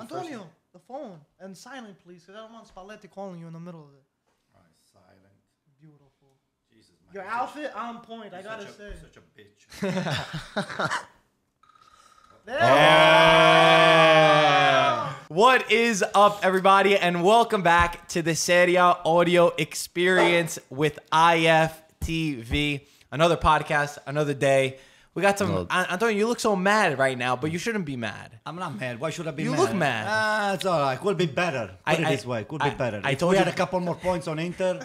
Antonio, the phone. And silent, please, because I don't want Spalletti calling you in the middle of it. All right, silent. Beautiful. Jesus, Your outfit on point, I gotta say. Such a bitch. What is up, everybody, and welcome back to the Serie audio experience with IFTV. Another podcast, another day. We got some. Antonio, you look so mad right now, but you shouldn't be mad. I'm not mad. Why should I be mad? You look mad. It's all right. Could be better. Put it this way. Could be better. If we had a couple more points on Inter,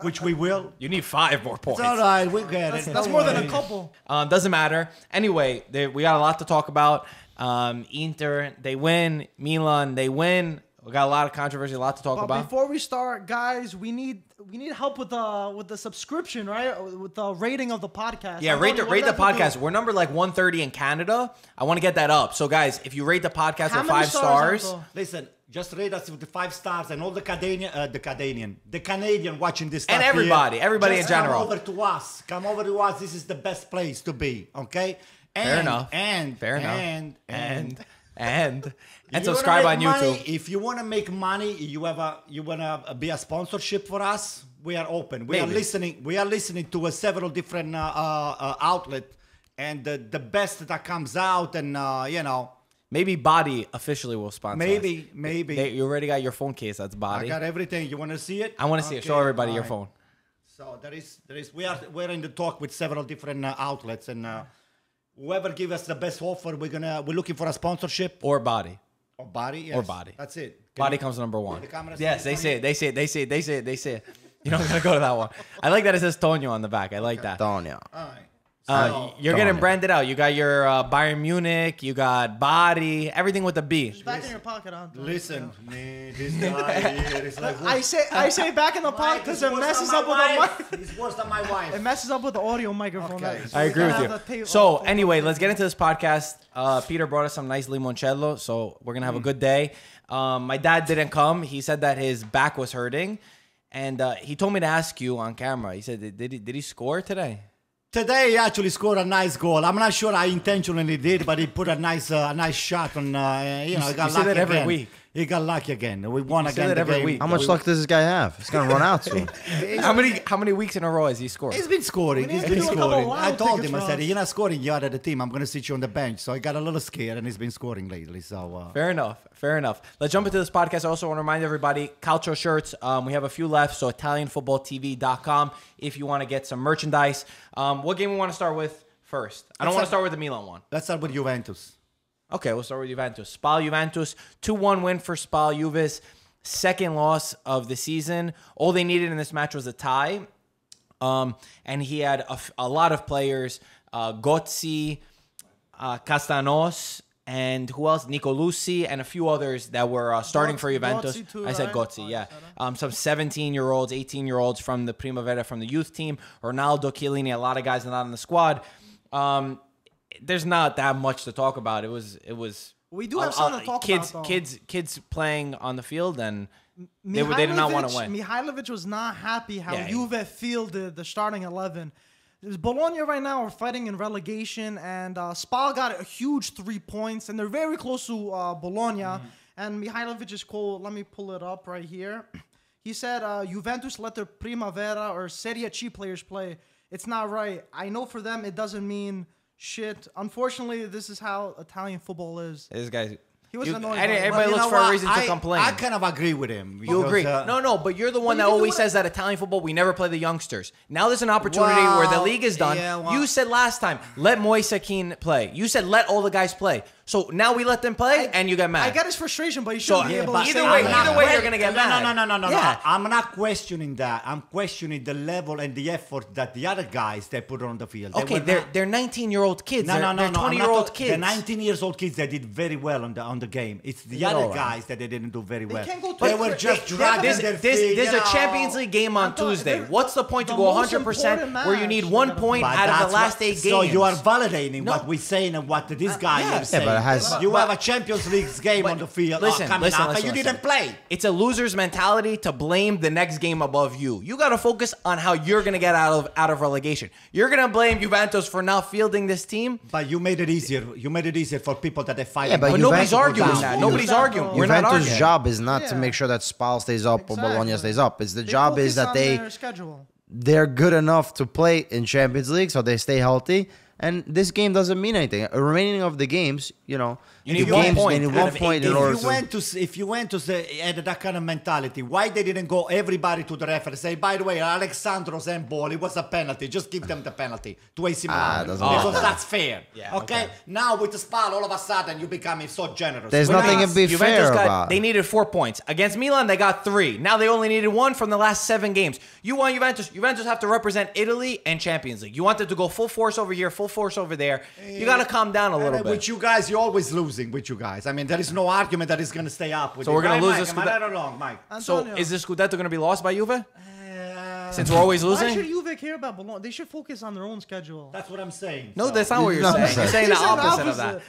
which we will. You need 5 more points. It's all right. We get it. That's more than a couple. Doesn't matter. Anyway, we got a lot to talk about. Inter, they win. Milan, they win. We got a lot of controversy, a lot to talk about. Before we start, guys, we need help with the subscription, right? With the rating of the podcast. Yeah, rate the podcast. We're number like 130 in Canada. I want to get that up. So, guys, if you rate the podcast with 5 stars, listen, just rate us with the 5 stars, and all the Canadian watching this stuff and everybody in general. Come over to us. Come over to us. This is the best place to be. Okay. Fair enough. And subscribe on YouTube. If you want to make money, you want to be a sponsorship for us. We are open. We are listening. We are listening to several different outlets, and the best that comes out, and you know. Maybe Body officially will sponsor us. Maybe. You already got your phone case. That's Body. I got everything. You want to see it? I want to see it. Show everybody your phone. So we're in the talk with several different outlets, and whoever gives us the best offer, we're looking for a sponsorship or Body. Or Body, yes. Or Body. That's it. Body comes number 1. Yes, they say it. You don't gotta go to that one. I like that it says Tonio on the back. I like that. Tonio. All right. You're getting branded out. You got your Bayern Munich. You got Body. Everything with a B. It's back in your pocket, Antonio. Listen, this guy here is like. I say back in the pocket because it messes up with the mic. It's worse than my wife. It messes up with the audio microphone. Okay. I agree with you. So anyway, let's get into this podcast. Peter brought us some nice limoncello, so we're gonna have a good day. My dad didn't come. He said that his back was hurting, and he told me to ask you on camera. He said, did he score today? Today he actually scored a nice goal. I'm not sure I intentionally did, but he put a nice shot on. He got lucky every again. week. He got lucky again. We won again every week. How much luck does this guy have? He's gonna run out soon. How many weeks in a row has he scored? He's been scoring. I told him, I said, you're not scoring, you're out of the team. I'm going to sit you on the bench. So I got a little scared, and he's been scoring lately. So Fair enough. Let's jump into this podcast. I also want to remind everybody, Calcio shirts, we have a few left. So ItalianFootballTV.com if you want to get some merchandise. What game we want to start with first? I don't want to start with the Milan one. Let's start with Juventus. Okay, we'll start with Juventus. Spal Juventus, 2-1 win for Spal Juve's second loss of the season. All they needed in this match was a tie. And he had a lot of players, Gozzi, Castanos, and who else? Nicolucci, and a few others that were starting for Juventus. Too, I said Gozzi, yeah. Some 17-year-olds, 18-year-olds from the Primavera, from the youth team. Ronaldo, Chiellini, a lot of guys not in the squad. There's not that much to talk about. It was. We do have something to talk about, though. Kids playing on the field, and they did not want to win. Mihailovic was not happy how Juve fielded the starting 11. Bologna right now are fighting in relegation, and Spal got a huge 3 points, and they're very close to Bologna. And Mihailovic's quote, let me pull it up right here. He said, Juventus let their Primavera or Serie C players play. It's not right. I know for them it doesn't mean shit. Unfortunately, this is how Italian football is. This guy, he was annoyed. Everybody looks for a reason to complain. I kind of agree with him. You agree? No, but you're the one that always says that Italian football, we never play the youngsters. Now there's an opportunity where the league is done. Yeah, you said last time, let Moise Kean play. You said let all the guys play. So now we let them play, and you get mad. I get his frustration, but you shouldn't be able to either way, you're going to get mad. No. Yeah. I'm not questioning that. I'm questioning the level and the effort that the other guys they put on the field. Okay, they're 19-year-old kids. They're 20-year-old kids. The 19-year-old kids that did very well on the game. It's the other guys that they didn't do very well. They were just dragging their feet. There's a Champions League game on Tuesday. What's the point to go 100% where you need 1 point out of the last 8 games? So you are validating what we're saying and what this guy is saying. has. You have a Champions League game on the field coming up, and you didn't play. It's a loser's mentality to blame the next game above you. You got to focus on how you're going to get out of relegation. You're going to blame Juventus for not fielding this team. But you made it easier. You made it easier for people that they fight. Yeah, but nobody's arguing that. Nobody's arguing. We're not Juventus' arguing. job is not to make sure that Spal stays up or Bologna stays up. It's the job is that they're good enough to play in Champions League, so they stay healthy. And this game doesn't mean anything. Remaining of the games, you know, you need 1 point. They need 1 point in order to. If you went to had that kind of mentality, why they didn't go everybody to the referee and say, by the way, Alexandro's handball, it was a penalty. Just give them the penalty to AC Milan because that's fair. Yeah, okay? Now with the Spal, all of a sudden you becoming so generous. There's nothing to be fair about. They needed 4 points against Milan. They got 3. Now they only needed 1 from the last 7 games. You want Juventus? Juventus have to represent Italy and Champions League. You want them to go full force over here, full force over there. You got to calm down a little bit. With you guys, you're always losing with you guys. I mean, there is no argument that is going to stay up. With so we're going to lose this. Am I right or wrong, Mike? So is this Scudetto going to be lost by Juve? Since we're always losing? Why should Juve care about Bologna? They should focus on their own schedule. That's what I'm saying. No, that's not what you're saying. You're saying the opposite of that.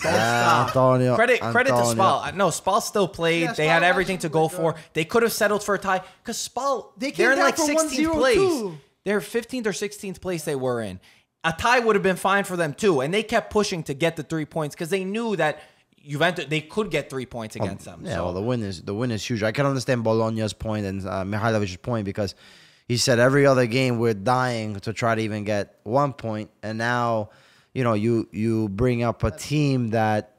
Antonio. Credit to Spal. No, Spal still played. Yeah, they had everything to go for. They could have settled for a tie because Spal, they're in like 16th place. They're 15th or 16th place they were in. A tie would have been fine for them too, and they kept pushing to get the 3 points because they knew that Juventus they could get 3 points against them. Yeah, well, the win is huge. I can understand Bologna's point and Mihailovic's point because he said every other game we're dying to try to even get 1 point, and now you bring up a team that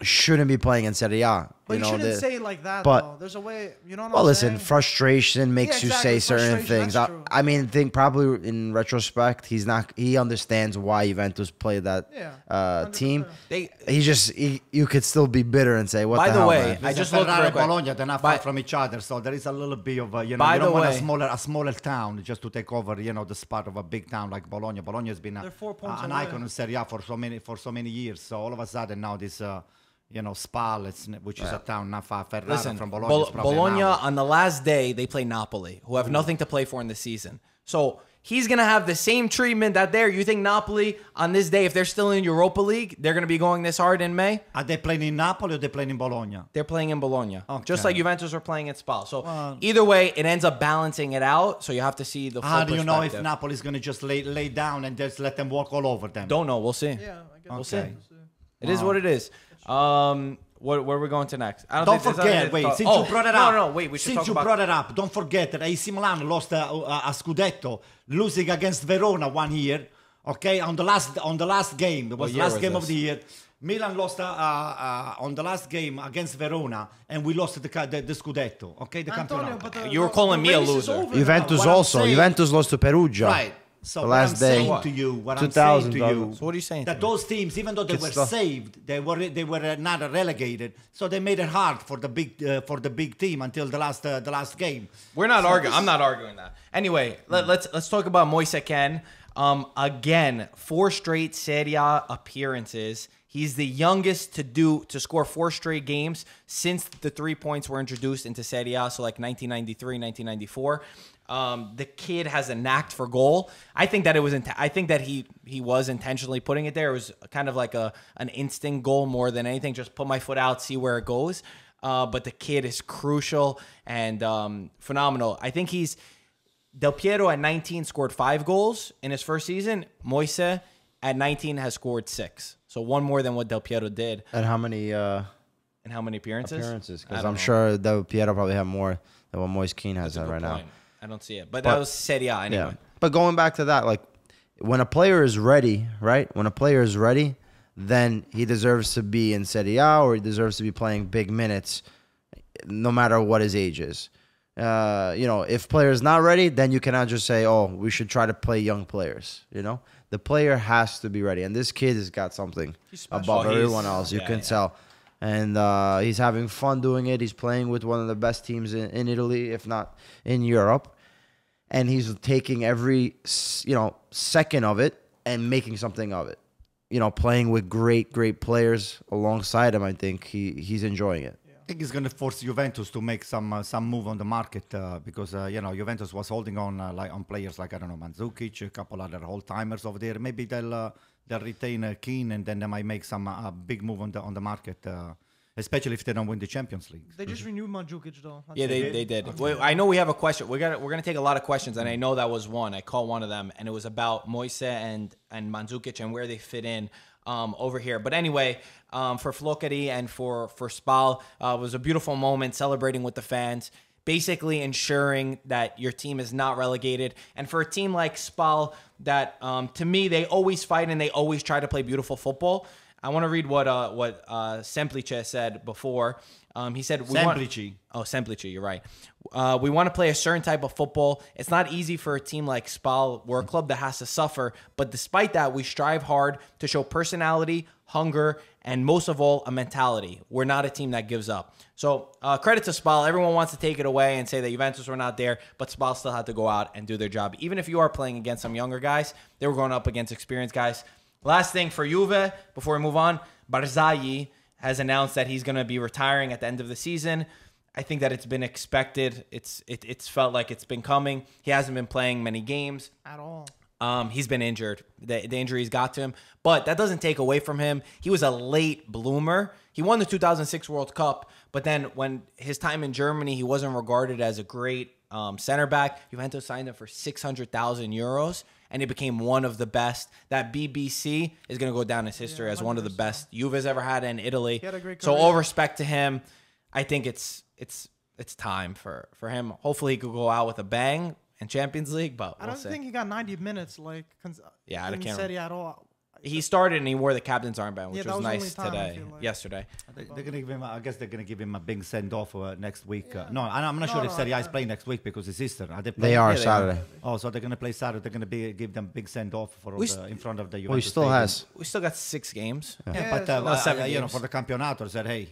shouldn't be playing in Serie A. But you shouldn't say it like that, though. There's a way, you know what I'm saying? Listen, frustration makes you say certain things. I mean, think probably in retrospect, he understands why Juventus played that team. You could still be bitter and say, what the hell, By the way, man? I just looked real quick. Bologna, they're not far from each other, so there is a little bit of, you don't want a smaller town just to take over, the spot of a big town like Bologna. Bologna has been an icon in Serie A for so many years, so all of a sudden now this... Spal, which is a town not far from Bologna. Bologna, on the last day, they play Napoli, who have nothing to play for in the season. So he's going to have the same treatment that you think Napoli, on this day, if they're still in Europa League, they're going to be going this hard in May? Are they playing in Napoli or are they playing in Bologna? They're playing in Bologna, just like Juventus are playing at Spal. So either way, it ends up balancing it out, so you have to see the full How do you know if Napoli is going to just lay down and just let them walk all over them? Don't know. We'll see. Yeah, I guess we'll see. It is what it is. Where are we going to next? Don't forget, since you brought it up. No, wait. Since you brought it up, don't forget that AC Milan lost a Scudetto, losing against Verona 1 year. Okay, on the last game, it was the last game of the year. Milan lost on the last game against Verona, and we lost the Scudetto. Okay, the Campionato. You were calling me a loser. Juventus also. Juventus lost to Perugia. Right. So the what last I'm day, saying to you, what I'm saying to you, so what are you saying? That those teams, even though they were saved, they were not relegated. So they made it hard for the big team until the last game. We're not arguing. I'm not arguing that. Anyway, let's talk about Moise Kean. Again, 4 straight Serie A appearances. He's the youngest to score 4 straight games since the 3 points were introduced into Serie A, so like 1993, 1994. The kid has a knack for goal. I think that he was intentionally putting it there. It was kind of like an instinct goal more than anything. Just put my foot out, see where it goes. But the kid is crucial and phenomenal. I think Del Piero at 19 scored 5 goals in his first season. Moise at 19 has scored 6. So 1 more than what Del Piero did. And how many appearances? Because I'm sure Del Piero probably have more than what Moise Kean has right now. I don't see it. But that was Serie A anyway. Yeah. But going back to that, like when a player is ready, right? When a player is ready, then he deserves to be in Serie A or he deserves to be playing big minutes no matter what his age is. If player is not ready, then you cannot just say, oh, we should try to play young players, The player has to be ready. And this kid has got something above everyone else. You can tell. And he's having fun doing it. He's playing with one of the best teams in Italy, if not in Europe. And he's taking every, second of it and making something of it. Playing with great players alongside him, I think he's enjoying it. I think he's going to force Juventus to make some move on the market because Juventus was holding on on players like Mandzukic, a couple other old timers over there. Maybe they'll they'll retain Keane, and then they might make some big move on the market. Especially if they don't win the Champions League. They just renewed Mandzukic though. Yeah, they did. I know we have a question. We're gonna take a lot of questions, and I know that was one. I called one of them, and it was about Moise and Mandzukic and where they fit in over here. But anyway, for Flokeri and for Spal, it was a beautiful moment celebrating with the fans, basically ensuring that your team is not relegated. And for a team like Spal, that to me they always fight and they always try to play beautiful football. I want to read what Semplice said before. He said, Semplice, you're right. We want to play a certain type of football. It's not easy for a team like Spal. We're a club that has to suffer. But despite that, we strive hard to show personality, hunger, and most of all, a mentality. We're not a team that gives up. So credit to Spal. Everyone wants to take it away and say that Juventus were not there, but Spal still had to go out and do their job. Even if you are playing against some younger guys, they were going up against experienced guys. Last thing for Juve, before we move on, Barzagli has announced that he's going to be retiring at the end of the season. I think that it's been expected. It's felt like it's been coming. He hasn't been playing many games at all. He's been injured. The injuries got to him, but that doesn't take away from him. He was a late bloomer. He won the 2006 World Cup, but then when his time in Germany, he wasn't regarded as a great center back. Juventus signed him for 600,000 euros. And he became one of the best. That BBC is going to go down in history as one of the best Juve's ever had in Italy. He had a great so career. all respect to him. I think it's time for him. Hopefully he could go out with a bang in Champions League, but I don't think he got 90 minutes in Serie at all. He started and he wore the captain's armband, which Yeah, was that was nice the only time, I today, feel like. yesterday. They're gonna give him. I guess they're gonna give him a big send off next week. No, I'm not sure if Serie A is playing next week because it's Easter. Are they playing? They are they Saturday. Oh, so they're gonna play Saturday. They're gonna give them big send off for in front of the Juventus. Well, he still stadium. has. We still got 6 games. Yeah, but so- 7 games. for the Campionato, said, hey,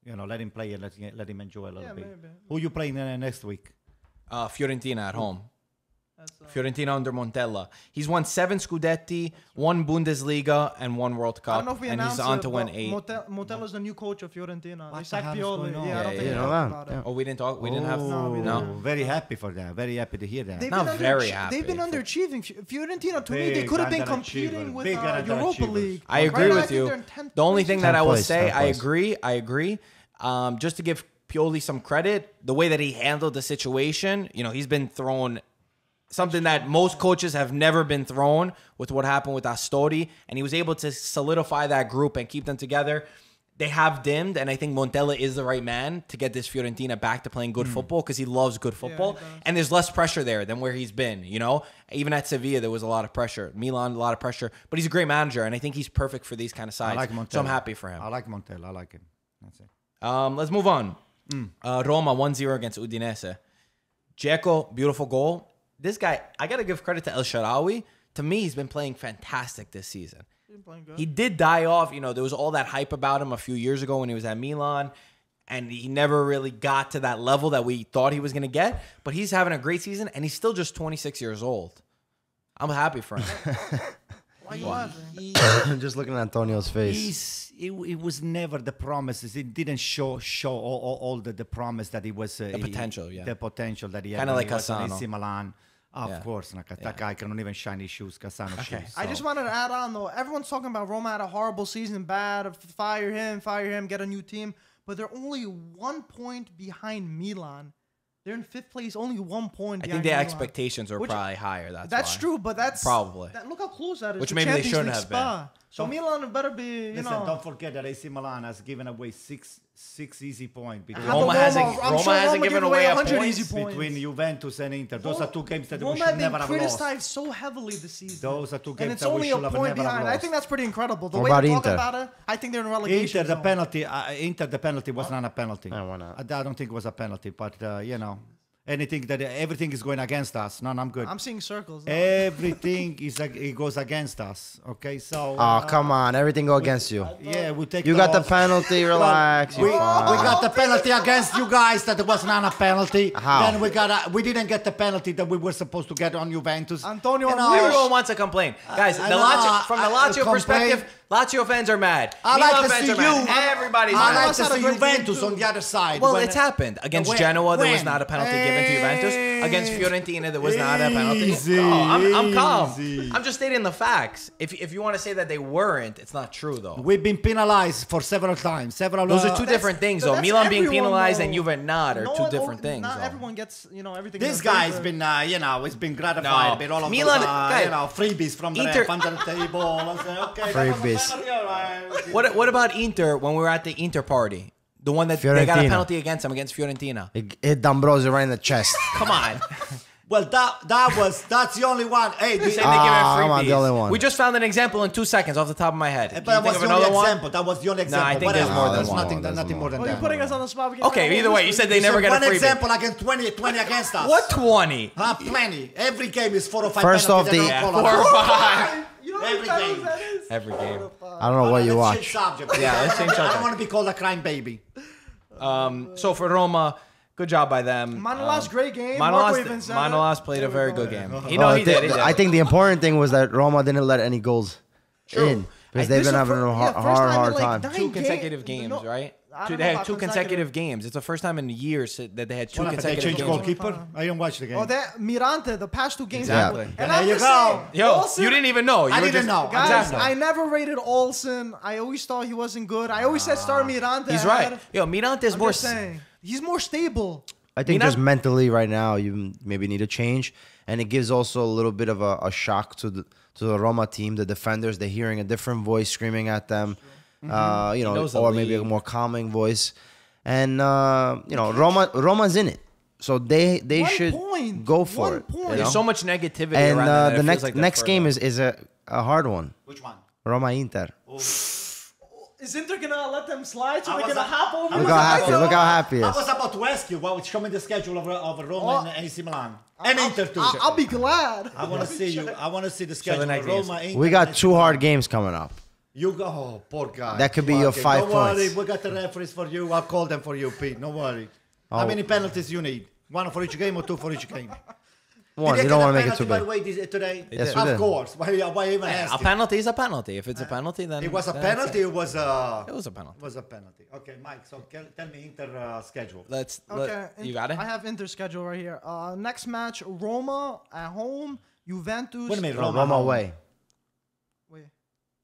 let him play and let him enjoy a little bit. maybe. Who you playing next week? Fiorentina at home. Fiorentina under Montella. He's won 7 Scudetti, 1 Bundesliga, and 1 World Cup. I don't know if we and he's announced on it, to win but 8. Motella's the new coach of Fiorentina. They the sacked hell is Pioli. going on? Yeah, I don't Yeah, think yeah. they You know talked that? about it. Oh, we didn't talk. We didn't have. No, we No. didn't. Very happy for that. Very happy to hear that. They've Not been very happy. They've been underachieving. Fiorentina, to me, they Big could have been underachievers. competing with Big Europa underachievers. League. I agree Right now, with think you. they're in 10th The only place. thing that I will 10th say, place. I agree. Just to give Pioli some credit, the way that he handled the situation, he's been thrown something that most coaches have never been thrown with what happened with Astori, and he was able to solidify that group and keep them together. They have dimmed, and I think Montella is the right man to get this Fiorentina back to playing good football because he loves good football. he does. And there's less pressure there than where he's been, Even at Sevilla, there was a lot of pressure. Milan, a lot of pressure. But he's a great manager, and I think he's perfect for these kind of sides. I like Montella. So I'm happy for him. I like Montella. I like him. That's it. Let's move on. Roma 1-0 against Udinese. Dzeko, beautiful goal. This guy, I got to give credit to El Shaarawy. To me, he's been playing fantastic this season. He's been playing good. He did die off. There was all that hype about him a few years ago when he was at Milan, and he never really got to that level that we thought he was going to get. But he's having a great season, and he's still just 26 years old. I'm happy for him. Why you laughing? Just looking at Antonio's face. It was never the promises. It didn't show all the promise that it was. The potential, yeah. The potential that he had. Kinda when like he was in Cassano. AC Milan. Of Yeah. course, that guy cannot even shine his shoes, Cassano shoes. I just wanted to add on, though. Everyone's talking about Roma had a horrible season, bad, fire him, get a new team. But they're only 1 point behind Milan. They're in 5th place, only 1 point I behind think their Milan. expectations are Which- probably higher. That's why. true, but that's... Probably. Look how close that is. Which to maybe they Champions shouldn't League have been. spot. So Milan better be, Listen, don't forget that AC Milan has given away six easy points between, How about Roma hasn't- I'm Roma sure hasn't Roma given gave away a 100 point easy points. between Juventus and Inter. Those are 2 games that we Roma should have never been have lost. criticized so heavily this season. Those are 2 And games it's that we only should a have point never have behind. I lost. think that's pretty incredible. The What way about they talk Inter? about it, I think they're in relegation. Inter, the zone. penalty. Inter, the penalty was not a penalty. No, why not? I don't think it was a penalty, but everything is going against us. No, I'm good. I'm seeing circles. now. Everything it goes against us. Okay, so. Oh, come on. Everything go against you. Yeah, we take. You got the loss. penalty. Relax. We You're fine. got the penalty against you guys that was not a penalty. How? Then we didn't get the penalty that we were supposed to get on Juventus. Antonio, You know, Everyone wants to complain. Guys, I know, from the Lazio complain. perspective, Lazio fans are mad. I Milan like to fans see are mad. you. Everybody's I mad. like to see Juventus on the other side. Well, When- it's happened. Against when- Genoa, there was when? not a penalty given to Juventus. Against Fiorentina, there was not a penalty. Easy, I'm calm. easy. I'm just stating the facts. If you want to say that they weren't, it's not true, though. We've been penalized for several times. Those are two different things, though. that's Milan being everyone, penalized though. and Juve not are No two one- different things. Not though. everyone gets, everything. This in their guy's favor. been, he's been gratified with all of Milan- those, guy, freebies from the Inter- ref under the table. I say, okay, that was a Freebies. penalty, all right. What about Inter when we were at the Inter party? The one that they got a Fiorentina. penalty against them against Fiorentina. It hit D'Ambrosio right in the chest. Come on. Well, that's the only one. Hey, Saying they give it I'm not the freebies. only one. We just found an example in 2 seconds off the top of my head. Can but you that was think of the only another one? example. That was the only example. I think What there's else? more than There's one. nothing, There's nothing more than Oh, you're that. putting us on the spot. We can't Okay, have either all way, this you said freebie. they never get a One freebie. example against 20 against us. What 20? Plenty. Every game is 4 or 5 First penalties. off, They the- don't call 4 us. or 5. You know Every what titles game. that is? Every game. I don't know what you Let's watch. change subject. Yeah, let's change I subject. don't want to be called a crying baby. So for Roma, good job by them. Manolas, great game. Marco even Manolas, said Manolas played a very good game. He know Oh, he did. He did. I think the important thing was that Roma didn't let any goals in because they've This been is having the a fir- hard, yeah, first time in, hard like, time. 9 two consecutive games, No, right? I don't They know had about 2 consecutive games. It's the first time in years that they had 2 What happened? They consecutive changed games. goalkeeper? I didn't watch the game. Oh, that Mirante, the past 2 games. Exactly. And There I'm you just go. saying, Yo, Olsen- you didn't even know. You I were didn't just- know. Guys, Exactly. I never rated Olsen. I always thought he wasn't good. I always said start Mirante. He's ahead. right. Yo, Mirante is I'm more. just saying. He's more stable. I think Milan- just mentally right now you maybe need a change, and it gives also a little bit of a shock to the Roma team. The defenders, they're hearing a different voice screaming at them, knows the or maybe a league. more calming voice. And Roma's in it, so they 1 should point. go for 1 it. point. you know? There's so much negativity And around that. the it feels next like they're next game further. is a hard one. Which one? Roma Inter. Is Inter gonna let them slide so I they're was gonna a- hop over? I Look was how a- happy! Look how happy he I is. was about to ask you, show me the schedule of Roma and AC Milan. And Inter too. I'll be glad. I want to see you. I want to see the schedule next of games. Roma. Inter, We and got AC 2 hard Milan. games coming up. You go, oh, poor guy. That could be your 5 Don't worry, points. we got the referees for you. I'll call them for you, Pete. Don't worry. Oh. How many penalties you need? 1 for each game or 2 for each game? One, Did you they don't get want a to make it too penalty, by the big. way, today? Yes, we Of did. course. Why even A asking? penalty is a penalty. If it's a penalty, then It was a then it's penalty. It was a. It was a penalty. Was a penalty. Okay, Mike. So tell me Inter schedule. Okay, You got it. I have Inter schedule right here. Next match: Roma at home, Juventus. What do you mean, Roma home? away. Wait,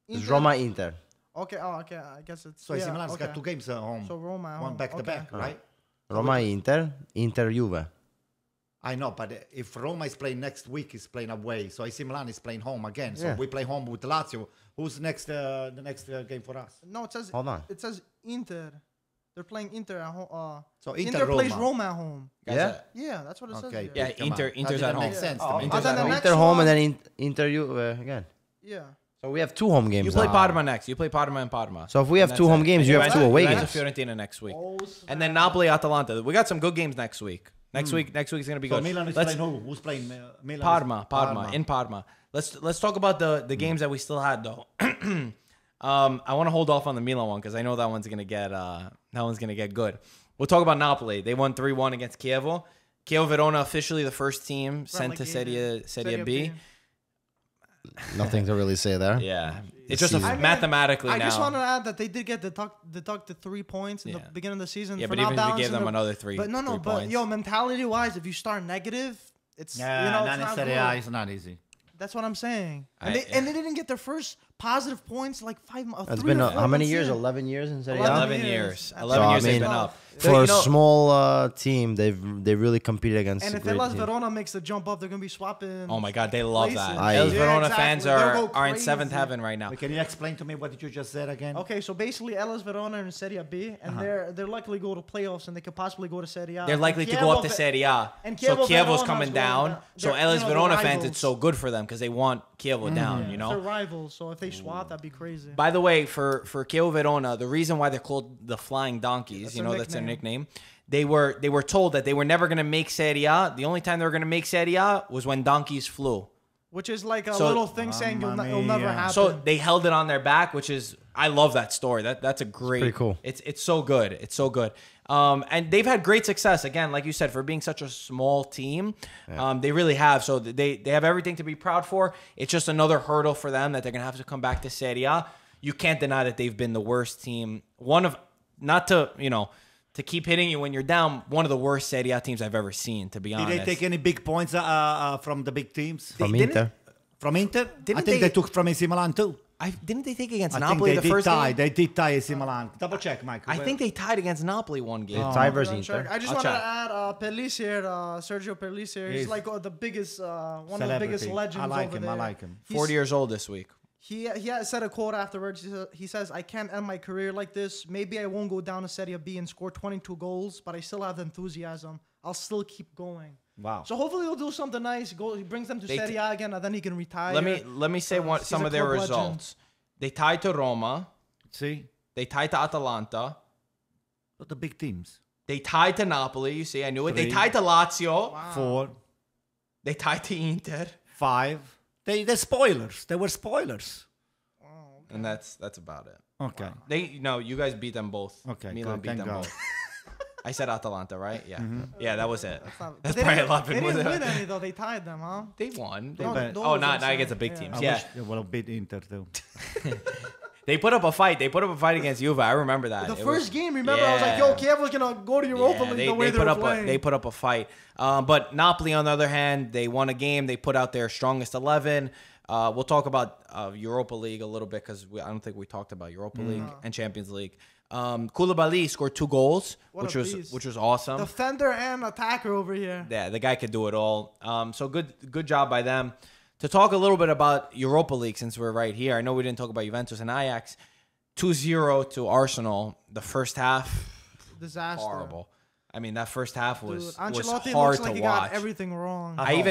It's Inter- Roma Inter. Okay. Oh, okay. I guess it's. So AC yeah, Milan's okay. got 2 games at home. So Roma at One home. back to back, Okay. right? Roma Inter. Inter Juve. I know, but if Roma is playing next week, is playing away. So AC Milan is playing home again. So Yeah. we play home with Lazio. Who's next? The next game for us? No, it says. Hold on. It says Inter. They're playing Inter at home. So Inter Inter plays Roma. Roma at home. Guys, Yeah? Yeah, that's what it says. Okay. Here. Yeah, Come on. Inter's That at didn't home. make sense to Oh, me. Inter's then at the home. next Inter home one- and then Inter Juve again. Yeah. So we have 2 home games. You play now. Parma next. You play Parma and Parma. So if we have And 2 that's home it. games, And you have 2 away Juventus, games. Fiorentina next week, Oh, and then Napoli, Atalanta. We got some good games next week. Next week's gonna be So good. Milan is Let's- playing who? Who's playing Milan? Parma in Parma. Let's talk about the games that we still had though. I want to hold off on the Milan one because I know that one's gonna get good. We'll talk about Napoli. They won 3-1 against Chievo. Chievo Verona officially the first team sent to Serie B. Nothing to really say there. Yeah, it's just season. mathematically I now. just want to add that they did get deducted 3 points in the Yeah. beginning of the season. Yeah, for but not even if you gave balancing them their- another three But points. but yo, mentality wise, if you start negative, it's Yeah, you know not it's in not Serie good. A. It's not easy. That's what I'm saying. And, I- they didn't get their first positive points like 5. It's 3 been or 4 how many months years? in. 11 years in Serie A? 11 years. years. So, 11 I years they've mean, been up. For You a know- small team, they really competed against And a if great Hellas team. Verona makes the jump up, they're gonna be swapping. Oh my God, they love that. places. I- Hellas Yeah, Verona exactly. fans They'll go are in 7th crazy. heaven right now. Wait, can you explain to me what did you just said again? Okay, so basically, Hellas Verona are in Serie B, and they're likely to go to playoffs, and they could possibly go to Serie A. They're likely to go up to Serie A. and So Chievo Chievo's Verona's coming going down. down. So They're- Hellas you know, Verona they're fans, rivals. it's so good for them because they want Chievo down, you They're know? rivals, so if they swap, that'd be crazy. By the way, for Chievo Verona, the reason why they're called the Flying Donkeys, That's you their know, that's their nickname. nickname. They were told that they were never going to make Serie A. The only time they were going to make Serie A was when donkeys flew. Which is like a So- little thing saying it'll never mia. happen. So they held it on their back, which is I love that story. That's a great. pretty cool. It's so good. It's so good. And they've had great success again, like you said, for being such a small team. They really have. So they have everything to be proud for. It's just another hurdle for them that they're gonna have to come back to Serie A. you can't deny that they've been the worst team. One of, not to, to keep hitting you when you're down, one of the worst Serie A teams I've ever seen, to be honest. Did they take any big points from the big teams? From Inter. From Inter? I think they took from AC Milan too. Didn't they take against Napoli the first game? They did tie AC Milan. Double check, Michael. I think they tied against Napoli one game. Tie versus Inter. I just wanted to add Pellissier, Sergio Pellissier. He's like the biggest, one of the biggest legends over there. I like him. 40 years old this week. He said a quote afterwards. He says, "I can't end my career like this. Maybe I won't go down to Serie B and score 22 goals, but I still have the enthusiasm. I'll still keep going." Wow. So hopefully he'll do something nice. He brings them to Serie A again, and then he can retire. Let me say some of their results. They tied to Roma. See? They tied to Atalanta. But the big teams. They tied to Napoli. You see, I knew it. 3. They tied to Lazio. Wow. 4. They tied to Inter. 5. They're spoilers. They were spoilers. Wow, okay. And that's about it. Okay. You guys beat them both. Okay. Milan beat Thank them God. both. I said Atalanta, right? Yeah. Yeah, that was it. That's They probably didn't, 11. they was didn't it? win any though. They tied them, huh? They won. Not against the big teams. I Yeah. wish they would have beat Inter too. They put up a fight. They put up a fight against Juve. I remember that. The first game, remember, I was like, "Yo, Kiev was gonna go to Europa League the way they were playing." They put up a fight. But Napoli, on the other hand, they won a game. They put out their strongest 11. We'll talk about Europa League a little bit because I don't think we talked about Europa League and Champions League. Koulibaly scored 2 goals, which was awesome. Defender and attacker over here. Yeah, the guy could do it all. So good job by them. To talk a little bit about Europa League, since we're right here, I know we didn't talk about Juventus and Ajax. 2-0 to Arsenal. The first half, Disaster. horrible. I mean, that first half was Ancelotti hard looks like to he watch. got everything wrong. I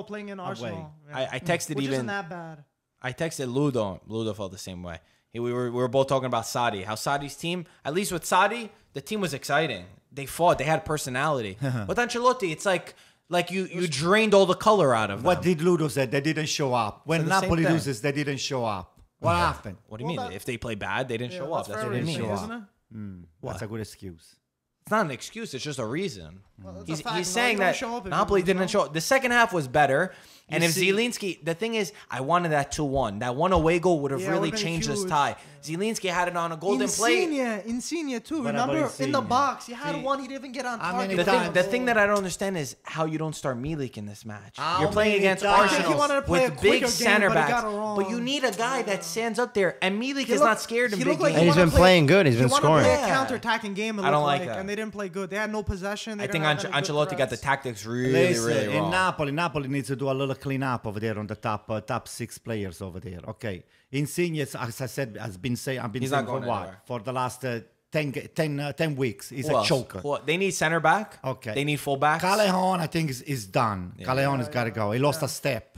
playing in Arsenal. Yeah. I texted which isn't that bad. I texted Ludo. Ludo felt the same way. We were both talking about Sadi. How Sadi's team, at least with Sadi, the team was exciting. They fought. They had personality. With Ancelotti, it's like you drained all the color out of them. What did Ludo say? They didn't show up. When the same Napoli thing. loses, they didn't show up. What happened? What do you mean? If they play bad, they didn't show up. That's what I mean. Isn't it? That's a good excuse. It's not an excuse. It's just a reason. That's a fact. He's No, saying you don't that show up if Napoli you lose, didn't no? show up. The second half was better. And if see- Zielinski, the thing is, I wanted that 2-1. That one away goal would have Yeah, really would've been changed this huge. tie. Zielinski had it on a golden plate. Insigne too. What about Remember in the Insigne? box, he had See, one. He didn't even get on how target. many times- The thing that I don't understand is how you don't start Milik in this match. How You're playing many against times? I think Arsenal he wanted to play a with quicker big game, center but he backs. got it wrong. But you need a guy that stands up there. And Milik is not scared in He big looked like games. he And he's wanted been to play- playing good. He's been He wanted to scoring. play a Yeah. counter-attacking game. I don't like that. And they didn't play good. They had no possession. I They think didn't have any good Ancelotti got the threats. tactics really, Listen, really wrong. in Napoli needs to do a little cleanup over there on the top 6 players over there. Okay, Insigne, as I said, I've been He's saying not for going what? anywhere. For the last 10 weeks. He's Who a else? choker. They need center back. Okay. They need full backs. Callejon, I think, is done. Callejon has got to go. He lost a step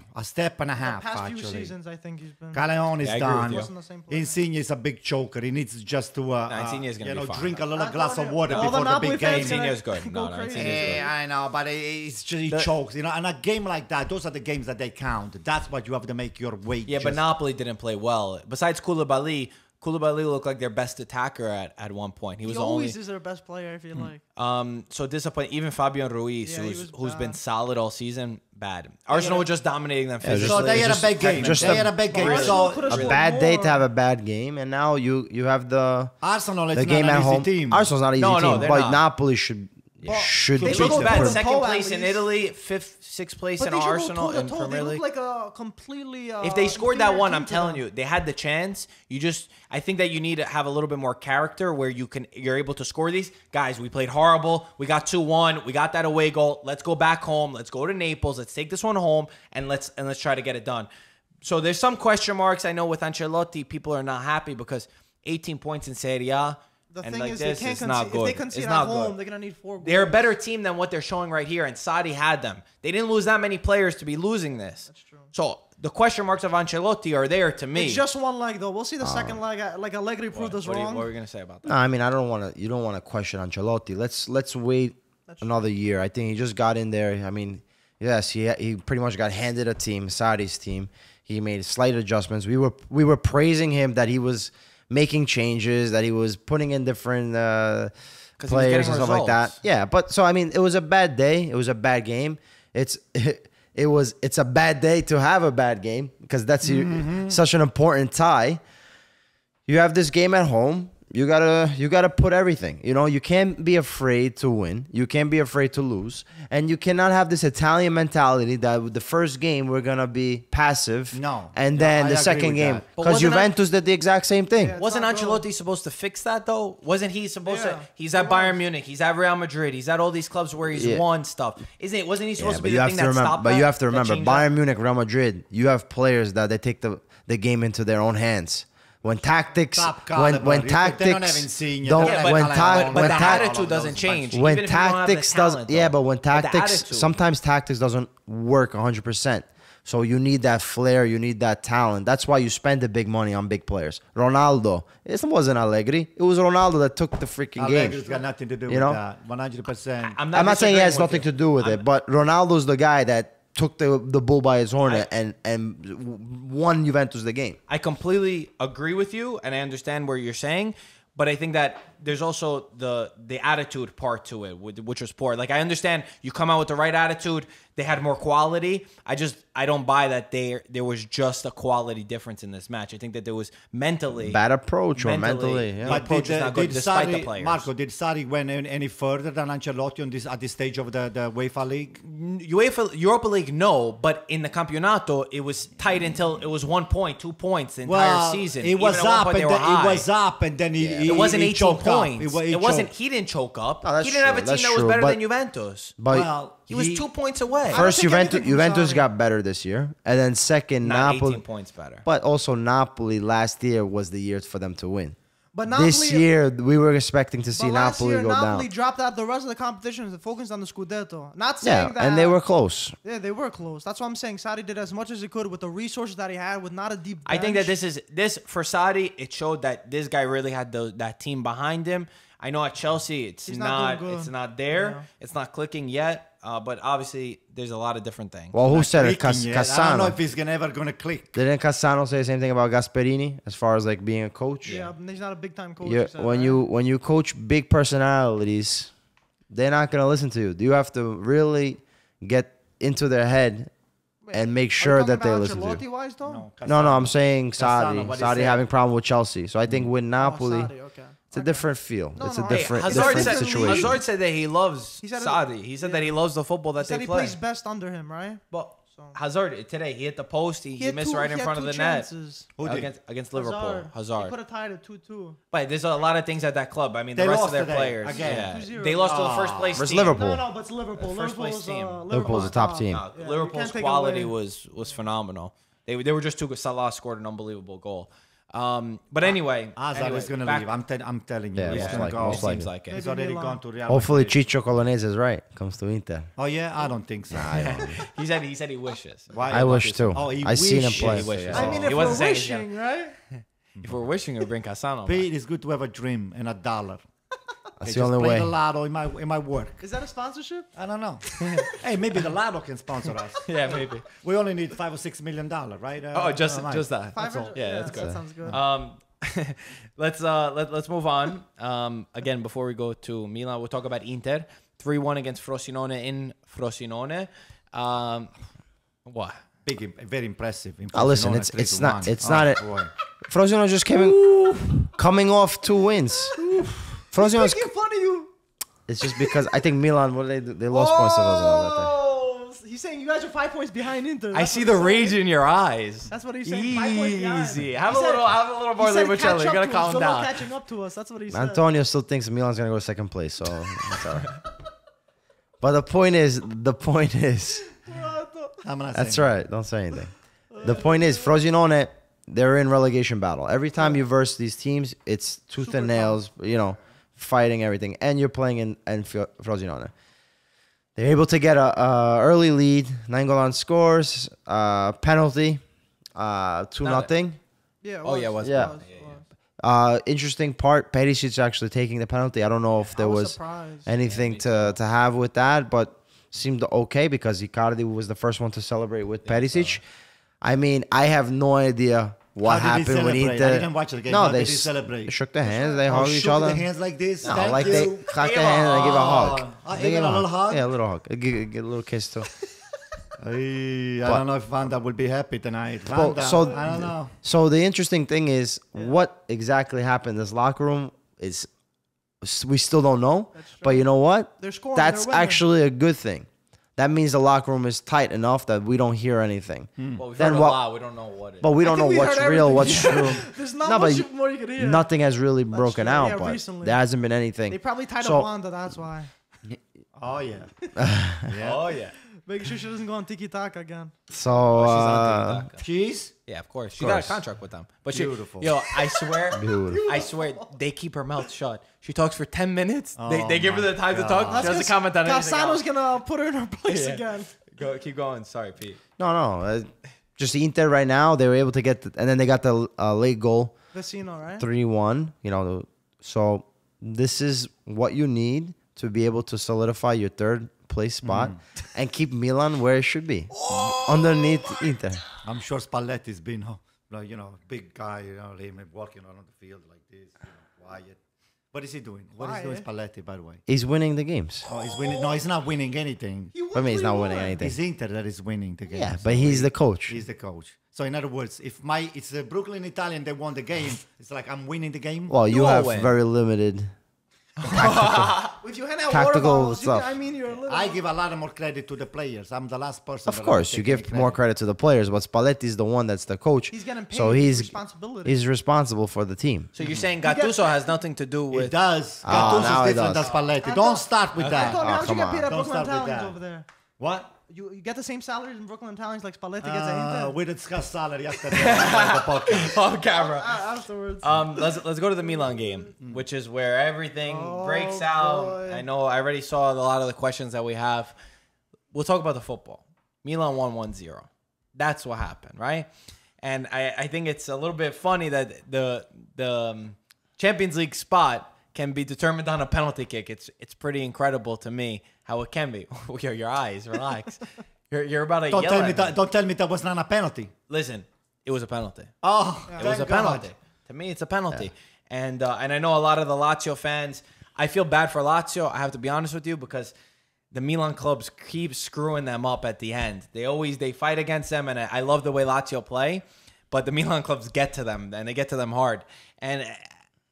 and a half, The past few actually. seasons, I think he's been. Callejon is Yeah, I agree with done. you. Wasn't the same player. Insigne is a big choker. He needs just to Insigne is gonna be fine. drink a little Not glass going of in. water All the before the Napoli big fans game. gonna Insigne's good. go No, crazy. Insigne's good. I know, but it's just he chokes. You know, and a game like that, those are the games that they count. That's what you have to make your weight. Yeah, but Napoli didn't play well. Besides Koulibaly looked like their best attacker at one point. He was He the only. always is their best player, I feel like. So disappointing. Even Fabian Ruiz, Yeah, he was who's been bad. solid all season, bad. Arsenal were just dominating them physically. So they had a big game. just They had a big game. Arsenal So could've A scored bad day more. to have a bad game, and now you have the Arsenal is the not game an at easy home. team. Arsenal's not an easy No, team, they're but not. Napoli should They beat look Look them. bad. bad. Second Second place place at in least. Italy, sixth place But in they should go Arsenal toe in to toe. Premier They League. look like a completely. If they scored that inferior one, team I'm to telling them. you, they had the chance. I think that you need to have a little bit more character where you're able to score these. Guys, we played horrible. We got 2-1. We got that away goal. Let's go back home. Let's go to Naples. Let's take this one home and let's try to get it done. So there's some question marks. I know with Ancelotti, people are not happy because 18 points in Serie A. The and thing like is, this, they can't it's not concede. good. If they concede It's at not home, good. they're gonna need 4 goals. They're a better team than what they're showing right here, and Sadi had them. They didn't lose that many players to be losing this. That's true. So the question marks of Ancelotti are there to me. It's just one leg though. We'll see the second leg. Like Allegri proved us What wrong. were we gonna say about that? No, I mean, you don't want to question Ancelotti. Let's wait another year. I think he just got in there. I mean, yes, he pretty much got handed a team, Sadi's team. He made slight adjustments. We were praising him that he was making changes, that he was putting in different players and stuff like that. Yeah, but so I mean, it was a bad day. It was a bad game. It's a bad day to have a bad game because that's such an important tie. you have this game at home. You gotta put everything. You know, you can't be afraid to win. You can't be afraid to lose, and you cannot have this Italian mentality that with the first game we're gonna be passive. No. and then I the agree second with game that. But because wasn't Juventus did the exact same thing. Yeah. Wasn't not Ancelotti good. supposed to fix that though? Wasn't he supposed Yeah. to? He's at Bayern Munich. He's at Real Madrid. He's at all these clubs where he's Yeah. won stuff. Isn't it? Wasn't he supposed to be you the have thing to that remember. stopped But that? you have to That remember, changed Bayern that? Munich, Real Madrid. You have players that they take the game into their own hands. When tactics, Top when caliber. tactics They don't have Insigne, don't, they don't have when But Alaba, the when attitude doesn't change. when even if you don't have the tactics talent, doesn't, yeah, though. but when the tactics, attitude. sometimes tactics doesn't work 100%. So you need that flair, you need that talent. That's why you spend the big money on big players. Ronaldo, it wasn't Allegri. It was Ronaldo that took the freaking game. Allegri's got nothing to do You with know? that. 100%. I'm not saying he has disagreeing with nothing you. to do with it, but Ronaldo's the guy that took the bull by his horn and won Juventus the game. I completely agree with you, and I understand where you're saying, but I think that there's also the attitude part to it, which was poor. Like, I understand you come out with the right attitude. They had more quality. I don't buy that there was just a quality difference in this match. I think that there was mentally Bad approach or mentally. Yeah. The approach is not good despite the Sarri, players. Marco, did Sarri went any further than Ancelotti on at this stage of the UEFA League? Europa League, no, but in the Campeonato, it was tight until it was 1 point, 2 points the entire season. It was Even at one up, point, and they were then, it high. was up, and then It wasn't he 18 choked up. points. It wasn't. choked. He didn't choke up. No, that's He didn't have a true. team That's that was true, better but- than Juventus. But Well, He was 2 points away. first, take anything from Juventus Sarri. got better this year, and then second, Not Napoli. 18 points better. But also Napoli last year was the year for them to win. But Napoli, This year we were expecting to see but last Napoli year, go Napoli down. dropped out the rest of the competition and focused on the Scudetto. Not saying Yeah, that. and they were close. Yeah, they were close. That's what I'm saying. Sarri did as much as he could with the resources that he had, with not a deep bench. I think that this for Sarri, it showed that this guy really had that team behind him. I know at Chelsea, it's He's not doing good. it's not there. Yeah. It's not clicking yet. But obviously, there's a lot of different things. Well, who said it? Clicking yet. I don't know Cassano. if he's ever gonna click. Didn't Cassano say the same thing about Gasperini as far as like being a coach? Yeah, he's not a big time coach. Yeah, he said, when right? you coach big personalities, they're not gonna listen to you. You have to really get into their head and make sure that they listen to you. Ancelotti-wise, though? No, I'm saying Cassano, Sarri. what he Sarri said. having problem with Chelsea. So I think with Napoli, Sarri, okay. it's a different feel. No, It's no, a hey, different, Hazard different said, situation. Hazard said that he loves He said it- Sarri. He said that he loves the football that He said they he play. plays best under him, right? But So- Hazard today, he hit the post. He had missed two- right in he had front of two the net chances. Who did? against Liverpool. He Hazard. could have tied it 2-2. But there's a lot of things at that club. I mean, They the rest of lost their today, players. again. Yeah. 2-0. They lost to the first place Versus team. Liverpool. No, but it's Liverpool. First place Liverpool's, team. Liverpool's a top team. No, Yeah, you Liverpool's can't take quality away- was phenomenal. They were just too good. Salah scored an unbelievable goal. But anyway, Hazard is gonna back- leave. I'm telling you, Yeah, he's most gonna likely, go. most likely. Seems like it. He's Maybe already Milan. gone to Real Hopefully, Madrid. Ciccio Colonese is right. Comes to Inter. Oh yeah, I don't think so. he said he wishes. Why? I wish too. Oh, he I seen him wishes. play. He wishes. I mean, He if wasn't we're saying he's wishing, right? If we're wishing, we bring Cassano. Pete, it's good to have a dream and a dollar. That's Hey, the only just play way. the lotto in my work. Is that a sponsorship? I don't know. Hey, maybe the lotto can sponsor us. Yeah, maybe. We only need $5 or $6 million, right? Just Mike? that. 500? Yeah, that's good. That sounds good. Let's move on. Again, before we go to Milan, we'll talk about Inter. 3-1 against Frosinone in Frosinone. What? Big, very impressive. Listen, Frosinone, it's not 3-1. it's not it. Boy. Frosinone just coming off 2 wins. Frosinone's Making fun of you. it's just because I think Milan what did they do? They lost points to Frosinone that day. Oh, he's saying you guys are 5 points behind Inter. I That's see what the he's rage saying. in your eyes. That's what he's saying. 5 points behind. Easy. He Have a said- little more he said limoncello. catch You up gotta to calm us. Still down. not catching up to us. That's what he said. Antonio still thinks Milan's gonna go second place, so that's all right. But the point is, I'm not that's saying right. Don't say anything. The point is, Frosinone, they're in relegation battle. Every time you verse these teams, it's tooth Super and nails, fighting everything. And you're playing in Frosinone. They're able to get a early lead, 9-goal scores, penalty, 2-0. Yeah. Oh, yeah, it was. Yeah. Interesting part, Perisic actually taking the penalty. I don't know if there was surprised. anything to have with that, but seemed okay because Icardi was the first one to celebrate with Perisic. I mean, I have no idea what How did he happened when celebrate? Inter. I didn't watch the game. No, How they did he celebrate? shook their hands. They Oh, hugged each shook other. their hands like this. No, Thank like you. they clapped their hands and they give a hug. Oh, They even a little hug? Yeah, a little hug. Give a little kiss too. I don't know if Vanda will be happy tonight. Well, Vanda, so I don't know. So the interesting thing is what exactly happened in this locker room is we still don't know. But you know what? They're scoring. That's they're winning. actually a good thing. That means the locker room is tight enough that we don't hear anything. Well, we've Then heard a what- lot. We don't know what it is. But we don't know think we what's heard real, everything. what's true. There's not No, but much more you can hear. Nothing has really broken true. out, Yeah, but recently. there hasn't been anything. They probably tied So- up Wanda, that's why. Oh, yeah. Oh, yeah. Make sure she doesn't go on Tiki Taka again. So, She's on TikTok. Cheese? Yeah, of course. She got a course. contract with them. But Beautiful. Yo, I swear, Beautiful. I swear, they keep her mouth shut. She talks for 10 minutes. They give her the time to talk. She doesn't comment on anything Cassano's else. gonna put her in her place Yeah. again. Keep going. Sorry, Pete. no. Just Inter right now, they were able to get, and then they got the late goal, Vecino, right? 3-1. You know, so this is what you need to be able to solidify your third place spot and keep Milan where it should be, underneath Inter. I'm sure Spalletti's been, big guy, him walking around the field like this, quiet. What is he doing? What is doing Spalletti, by the way? He's winning the games. Oh, he's winning. No, he's not winning anything. I mean, he's not winning anything. It's Inter that is winning the game. Yeah, but he's the coach. He's the coach. So in other words, if it's the Brooklyn Italian, they won the game. It's like I'm winning the game. Well, you all have win. very limited. If you hand out water Tactical bottles, stuff. you're a little. I give a lot more credit to the players. I'm the last person. Of course, you give more credit to the players, but Spalletti is the one that's the coach. He's getting paid. So He's he's responsibility. responsible for the team. So you're saying Gattuso has nothing to do It with... does. now Gattuso it is different than does. Spalletti. Don't start with that. Tony, how'd you come get paid on. at Don't Brooklyn start with Italians that. over there? What? You get the same salaries in Brooklyn Italians like Spalletti gets at Inter? We discussed salary after the podcast. on camera. Afterwards. Let's go to the Milan game, which is where everything breaks out. boy. I know I already saw a lot of the questions that we have. We'll talk about the football. Milan won 1-0. That's what happened, right? And I think it's a little bit funny that the Champions League spot can be determined on a penalty kick. It's pretty incredible to me how it can be. Your eyes, relax. You're about to Don't yell tell at me me. that. Don't tell me that was not a penalty. Listen, it was a penalty. Oh, It was a penalty. To me, it's a penalty. And I know a lot of the Lazio fans, I feel bad for Lazio. I have to be honest with you because the Milan clubs keep screwing them up at the end. They fight against them, and I love the way Lazio play, but the Milan clubs get to them, and they get to them hard. And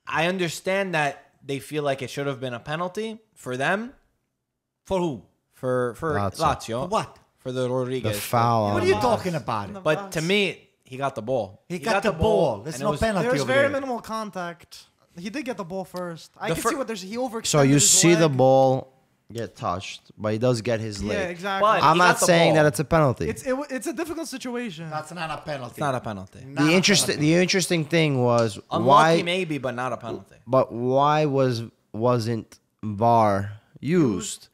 I understand that they feel like it should have been a penalty for them. For who? For Lazio. For what? For the The Rodriguez. foul. What are you talking about? But to me, he got the ball. He got the ball. There's and no it was- penalty There's over very there. minimal contact. He did get the ball first. I The can fir- see what there's. He overextended So you his see the leg. ball get touched, but he does get his Yeah, leg. exactly. But- I'm He not got the saying ball. that it's a penalty. It's a difficult situation. That's not a penalty. It's not a penalty. The interesting thing was Unlucky why, maybe, but not a penalty. but why wasn't VAR used?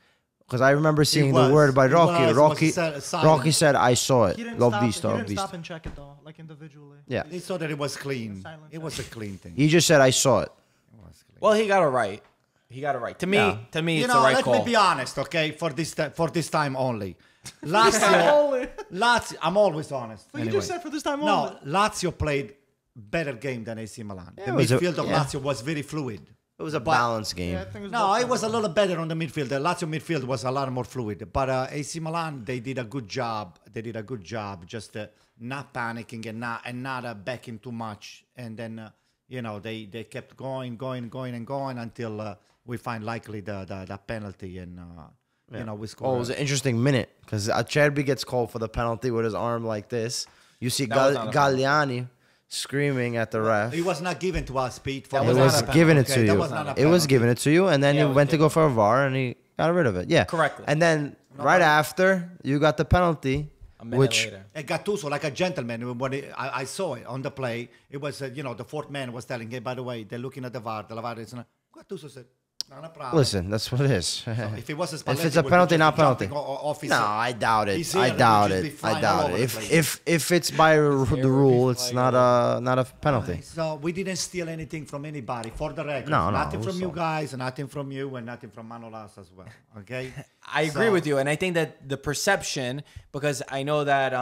Because I remember seeing the was. word by It Rocky. was. It Rocky, was a silent. Rocky said, "I saw it. He didn't L'ho stop. visto, He l'ho didn't visto." stop and check it though, like individually. Yeah, He saw that it was clean. Silent It was a clean thing. he just said, "I saw it." It was clean. Well, he got it right. He got it right. To me, Yeah. to me, You it's know, the right let call. me be honest, okay? For this time only. Lazio, I'm always honest. But you anyway. just said for this time No, only. Lazio played better game than AC Milan. The it was a- midfield of yeah. Lazio was very fluid. It was a balanced game. Yeah, I think it was No, both it was a sides. little better on the midfield. The Lazio midfield was a lot more fluid. But AC Milan, they did a good job. They did a good job just not panicking and not backing too much. And then, they kept going until we find likely the penalty. And, we scored. Oh, it was an interesting minute because Acerbi gets called for the penalty with his arm like this. You see That was not a Galliani screaming at the ref. It was not given to us, Pete. That It was not was a penalty. given it Okay, to that you. was not a It was penalty. given it to you, and then Yeah, it he was went to given. go for a VAR, and he got rid of it. Yeah, Correctly. And then right after, you got the penalty, A minute which later. And Gattuso, like a gentleman, when I saw it on the play, it was, the fourth man was telling, hey, by the way, they're looking at the VAR. The VAR is not. Gattuso said, not a problem. listen, that's what it is. If it was a Spalletti, If it's a would be penalty, just not penalty. jumping off his No, head. I doubt it. His I hair doubt would just be it. I flying all doubt over it. the If place. if it's by the rule, it's not a penalty. So we didn't steal anything from anybody, for the record. No, nothing it from was you all- guys, and nothing from you, and nothing from Manolas as well. Okay? I agree with you, and I think that the perception, because I know that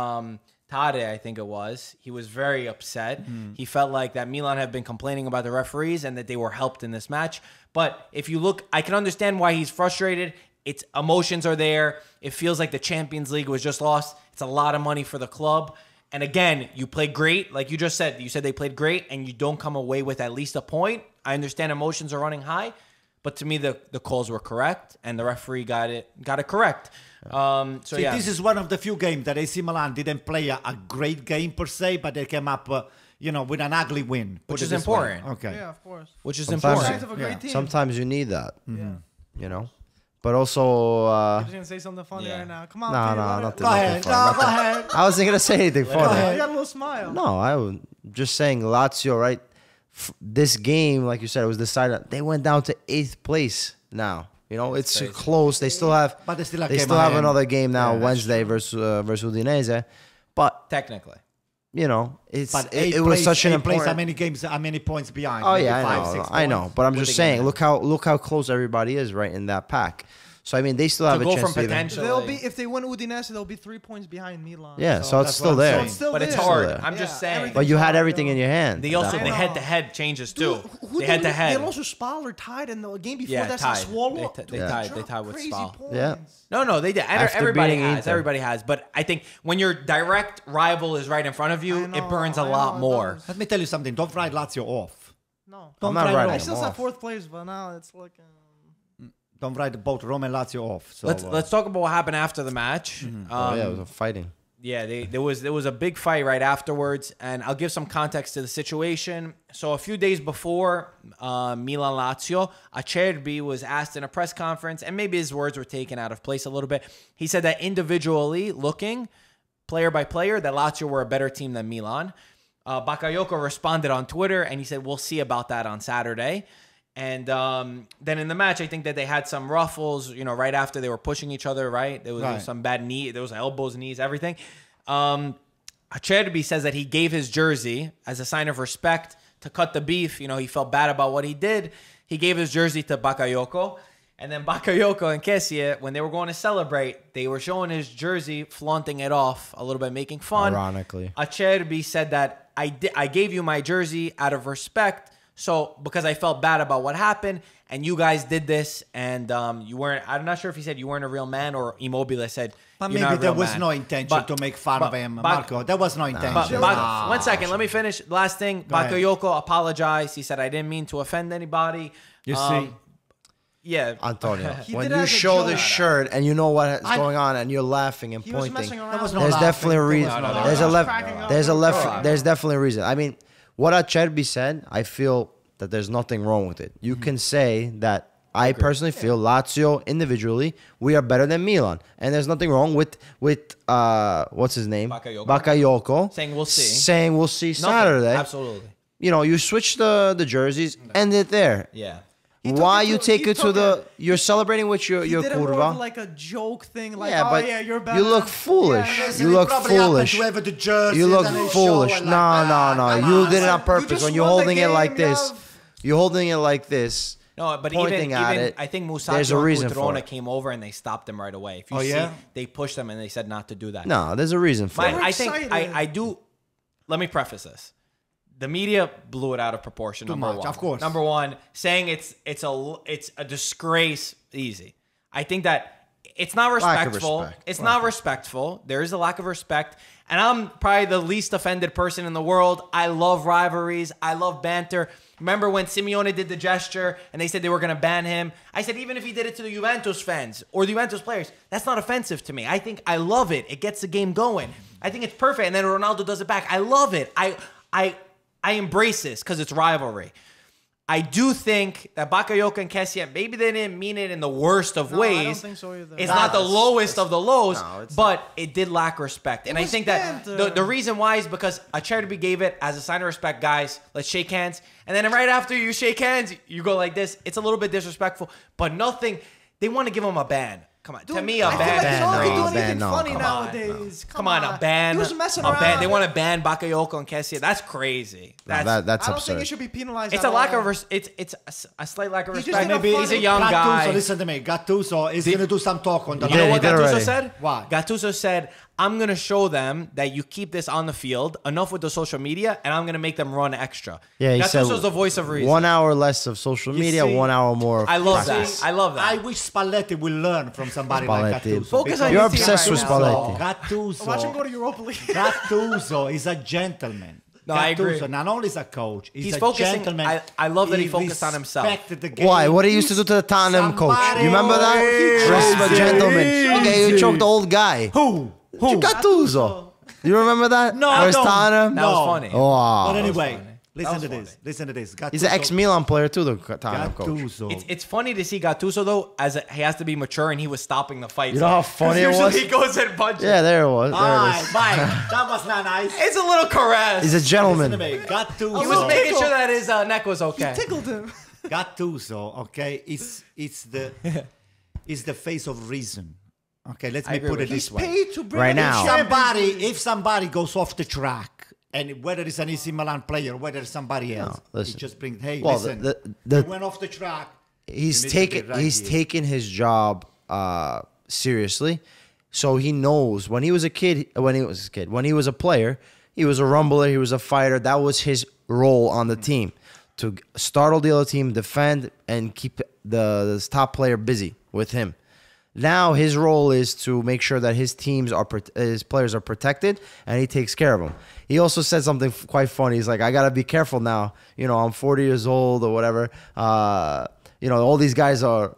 Tade, I think it was, he was very upset. He felt like that Milan had been complaining about the referees and that they were helped in this match. But if you look, I can understand why he's frustrated. It's emotions are there. It feels like the Champions League was just lost. It's a lot of money for the club. And again, you played great. Like you just said, you said they played great and you don't come away with at least a point. I understand emotions are running high, but to me, the calls were correct and the referee got it correct. This is one of the few games that AC Milan didn't play a great game per se, but they came up, with an ugly win. Which is important. Okay. Yeah, of course. Which is Sometimes- important. Signs of a great team. Sometimes you need that, Yeah. you know. But also, I'm just gonna say something funny Yeah. right now. Come on, no, Peter, no, let it- nothing. Go ahead. Nothing funny, Go ahead. I wasn't gonna say anything funny. You got a little smile. No, I was just saying Lazio, right? This game, like you said, it was decided. They went down to 8th place now. You know, it's crazy. close. They still have, But they still have they game still have ahead. another game now, Yeah, that's Wednesday versus Udinese. But Technically. you know, it's But it was such an place, important. how many points behind? Oh Maybe yeah, 5, I know, 6 I know. points. But I'm What just they saying, gonna look how close everybody is right in that pack. So I mean, they still have To a go chance from to even- potential. They'll be if they win Udinese, they'll be 3 points behind Milan. Yeah, so it's that's still what I'm there. saying. it's still But it's there. hard. there. I'm just Yeah, saying. everything- But you had Yeah. everything in your hand. They at also that the point. head-to-head changes too. Dude, The head-to-head. They lost to Spal or tied in the game before Yeah, that's tied. a swallow. They Dude, tied. dropped They tied with crazy Spal. points. Yeah. No, they did. After Everybody beating has. Inter. Everybody has. But I think when your direct rival is right in front of you, I know, it burns a I know, lot it more. does. Let me tell you something. Don't write Lazio off. No. Don't I'm not write writing I Rome still them said off. 4th place, but now it's like. Don't write both Rome and Lazio off. So Let's talk about what happened after the match. Oh yeah, it was a fighting. Yeah, there was a big fight right afterwards, and I'll give some context to the situation. So a few days before Milan Lazio, Acerbi was asked in a press conference, and maybe his words were taken out of place a little bit. He said that individually looking, player by player, that Lazio were a better team than Milan. Bakayoko responded on Twitter, and he said, "We'll see about that on Saturday." And then in the match, I think that they had some ruffles, right after they were pushing each other, right? There was some bad knee. There was elbows, knees, everything. Acerbi says that he gave his jersey as a sign of respect to cut the beef. He felt bad about what he did. He gave his jersey to Bakayoko. And then Bakayoko and Kessie, when they were going to celebrate, they were showing his jersey, flaunting it off a little bit, making fun. Ironically. Acerbi said that I gave you my jersey out of respect. So, because I felt bad about what happened, and you guys did this, and you weren't, I'm not sure if he said you weren't a real man, or Immobile said, But you're maybe not a there real was man. no intention to make fun of him, Marco. There was no intention. One second, let me finish. Last thing, ahead. Bakayoko apologized. He said, I didn't mean to offend anybody. You see? Yeah. Antonio, He when did it you as a show the joke. shirt and you know what's going on and you're laughing and He was pointing, messing around. There was no there's laughing. definitely a reason. There was no There's a laughing. left. There's definitely a reason. I mean, what Acerbi said, I feel that there's nothing wrong with it. You can say that I personally feel Lazio individually we are better than Milan, and there's nothing wrong with what's his name, Bakayoko Saying we'll see. saying we'll see Nothing. Saturday. Absolutely. You switch the jerseys, end it there. Yeah. He took Why it you to- take he it to took the? it- You're celebrating with your He did it more curva. of like a joke thing, like, Yeah, oh but yeah, you're better. you look foolish. Yeah, Listen, You he look probably happened foolish. to have the jersey You look that they show foolish. and No, like, no. come You on. did it on You purpose. just When you're won the holding it game, like you this, have- you're holding it like this. No, but Pointing at even it, I think there's Musacchio a and reason for Cutrone it. came over and they stopped them right away. If you Oh, see, yeah? they pushed them and they said not to do that. No, there's a reason for But it. I think excited. I do. Let me preface this. The media blew it out of proportion. Too Number much, one, of course. Number one, saying it's a disgrace. Easy. I think that it's not Lack of respectful. respect. It's not respectful. There is a lack of respect, and I'm probably the least offended person in the world. I love rivalries. I love banter. Remember when Simeone did the gesture and they said they were going to ban him? I said even if he did it to the Juventus fans or the Juventus players, that's not offensive to me. I think I love it. It gets the game going. I think it's perfect. And then Ronaldo does it back. I love it. I embrace this because it's rivalry. I do think that Bakayoko and Kessie, maybe they didn't mean it in the worst of ways. I don't think so either. It's not the lowest of the lows, No, it's but it did lack respect. And I was think that banter. the reason why is because Acerbi gave it as a sign of respect, guys, let's shake hands. And then right after you shake hands, you go like this. It's a little bit disrespectful, but nothing. They want to give him a ban. Come on. Dude, To me, a I feel like ban. no one can do no, anything ban, no. funny Come on, nowadays. Come on, a ban. He was messing a around. ban. They want to ban Bakayoko and Kessie. That's crazy. That's I don't think absurd. it should be penalized. It's at a lack all. of it's a slight lack of He just respect. did a Maybe he's a funny- young guy. Gattuso, listen to me. Gattuso is going to do some talk on the You know he what did Gattuso already. said? What? Gattuso said, I'm going to show them that you keep this on the field, enough with the social media, and I'm going to make them run extra. Yeah, he said Gattuso's the voice of reason. 1 hour less of social media, see, 1 hour more of I love practice. that. I love that. I wish Spalletti will learn from somebody like Spalletti. Gattuso. Focus on You're your team obsessed right with now. Spalletti. Watch him go Gattuso, to Europa League. Gattuso is a gentleman. No, I agree. Gattuso, not only is a coach, he's a focusing. gentleman. I love that he focused on himself. respected the game. Why? What he used to do to the Tottenham coach? Somebody- You remember that? Hey, Dressed a gentleman. Okay, you easy. choked the old guy. Who? Gattuso. You remember that? No, I Where's don't. Tottenham? That was funny. Oh, But anyway, funny. listen That to was this. Listen to this. he's an ex-Milan player too, the Tottenham coach. Gattuso. It's funny to see Gattuso though, he has to be mature, and he was stopping the fight. You know how funny it was? He goes and punches. Yeah, there it was. There it Alright, is. bye. That was not nice. It's a little caress. He's a Listen gentleman. to me. Gattuso. He was making Tickle. sure that his neck was He okay. tickled him. Gattuso, okay, it's the face of reason. Okay, let I me agree put with it you. this He's way. paid to bring Right in now. champions. If somebody goes off the track, and whether it's an AC Milan player, whether it's somebody else, listen. he just brings, hey, Well, listen, the- you went off the track. He's You need to be taken right he's here. taken his job seriously, so he knows when he was a player, he was a rumbler, he was a fighter. That was his role on the team, to startle the other team, defend, and keep the top player busy with him. Now his role is to make sure that his players are protected, and he takes care of them. He also said something quite funny. He's like, I gotta be careful now. You know, I'm 40 years old or whatever. You know, all these guys are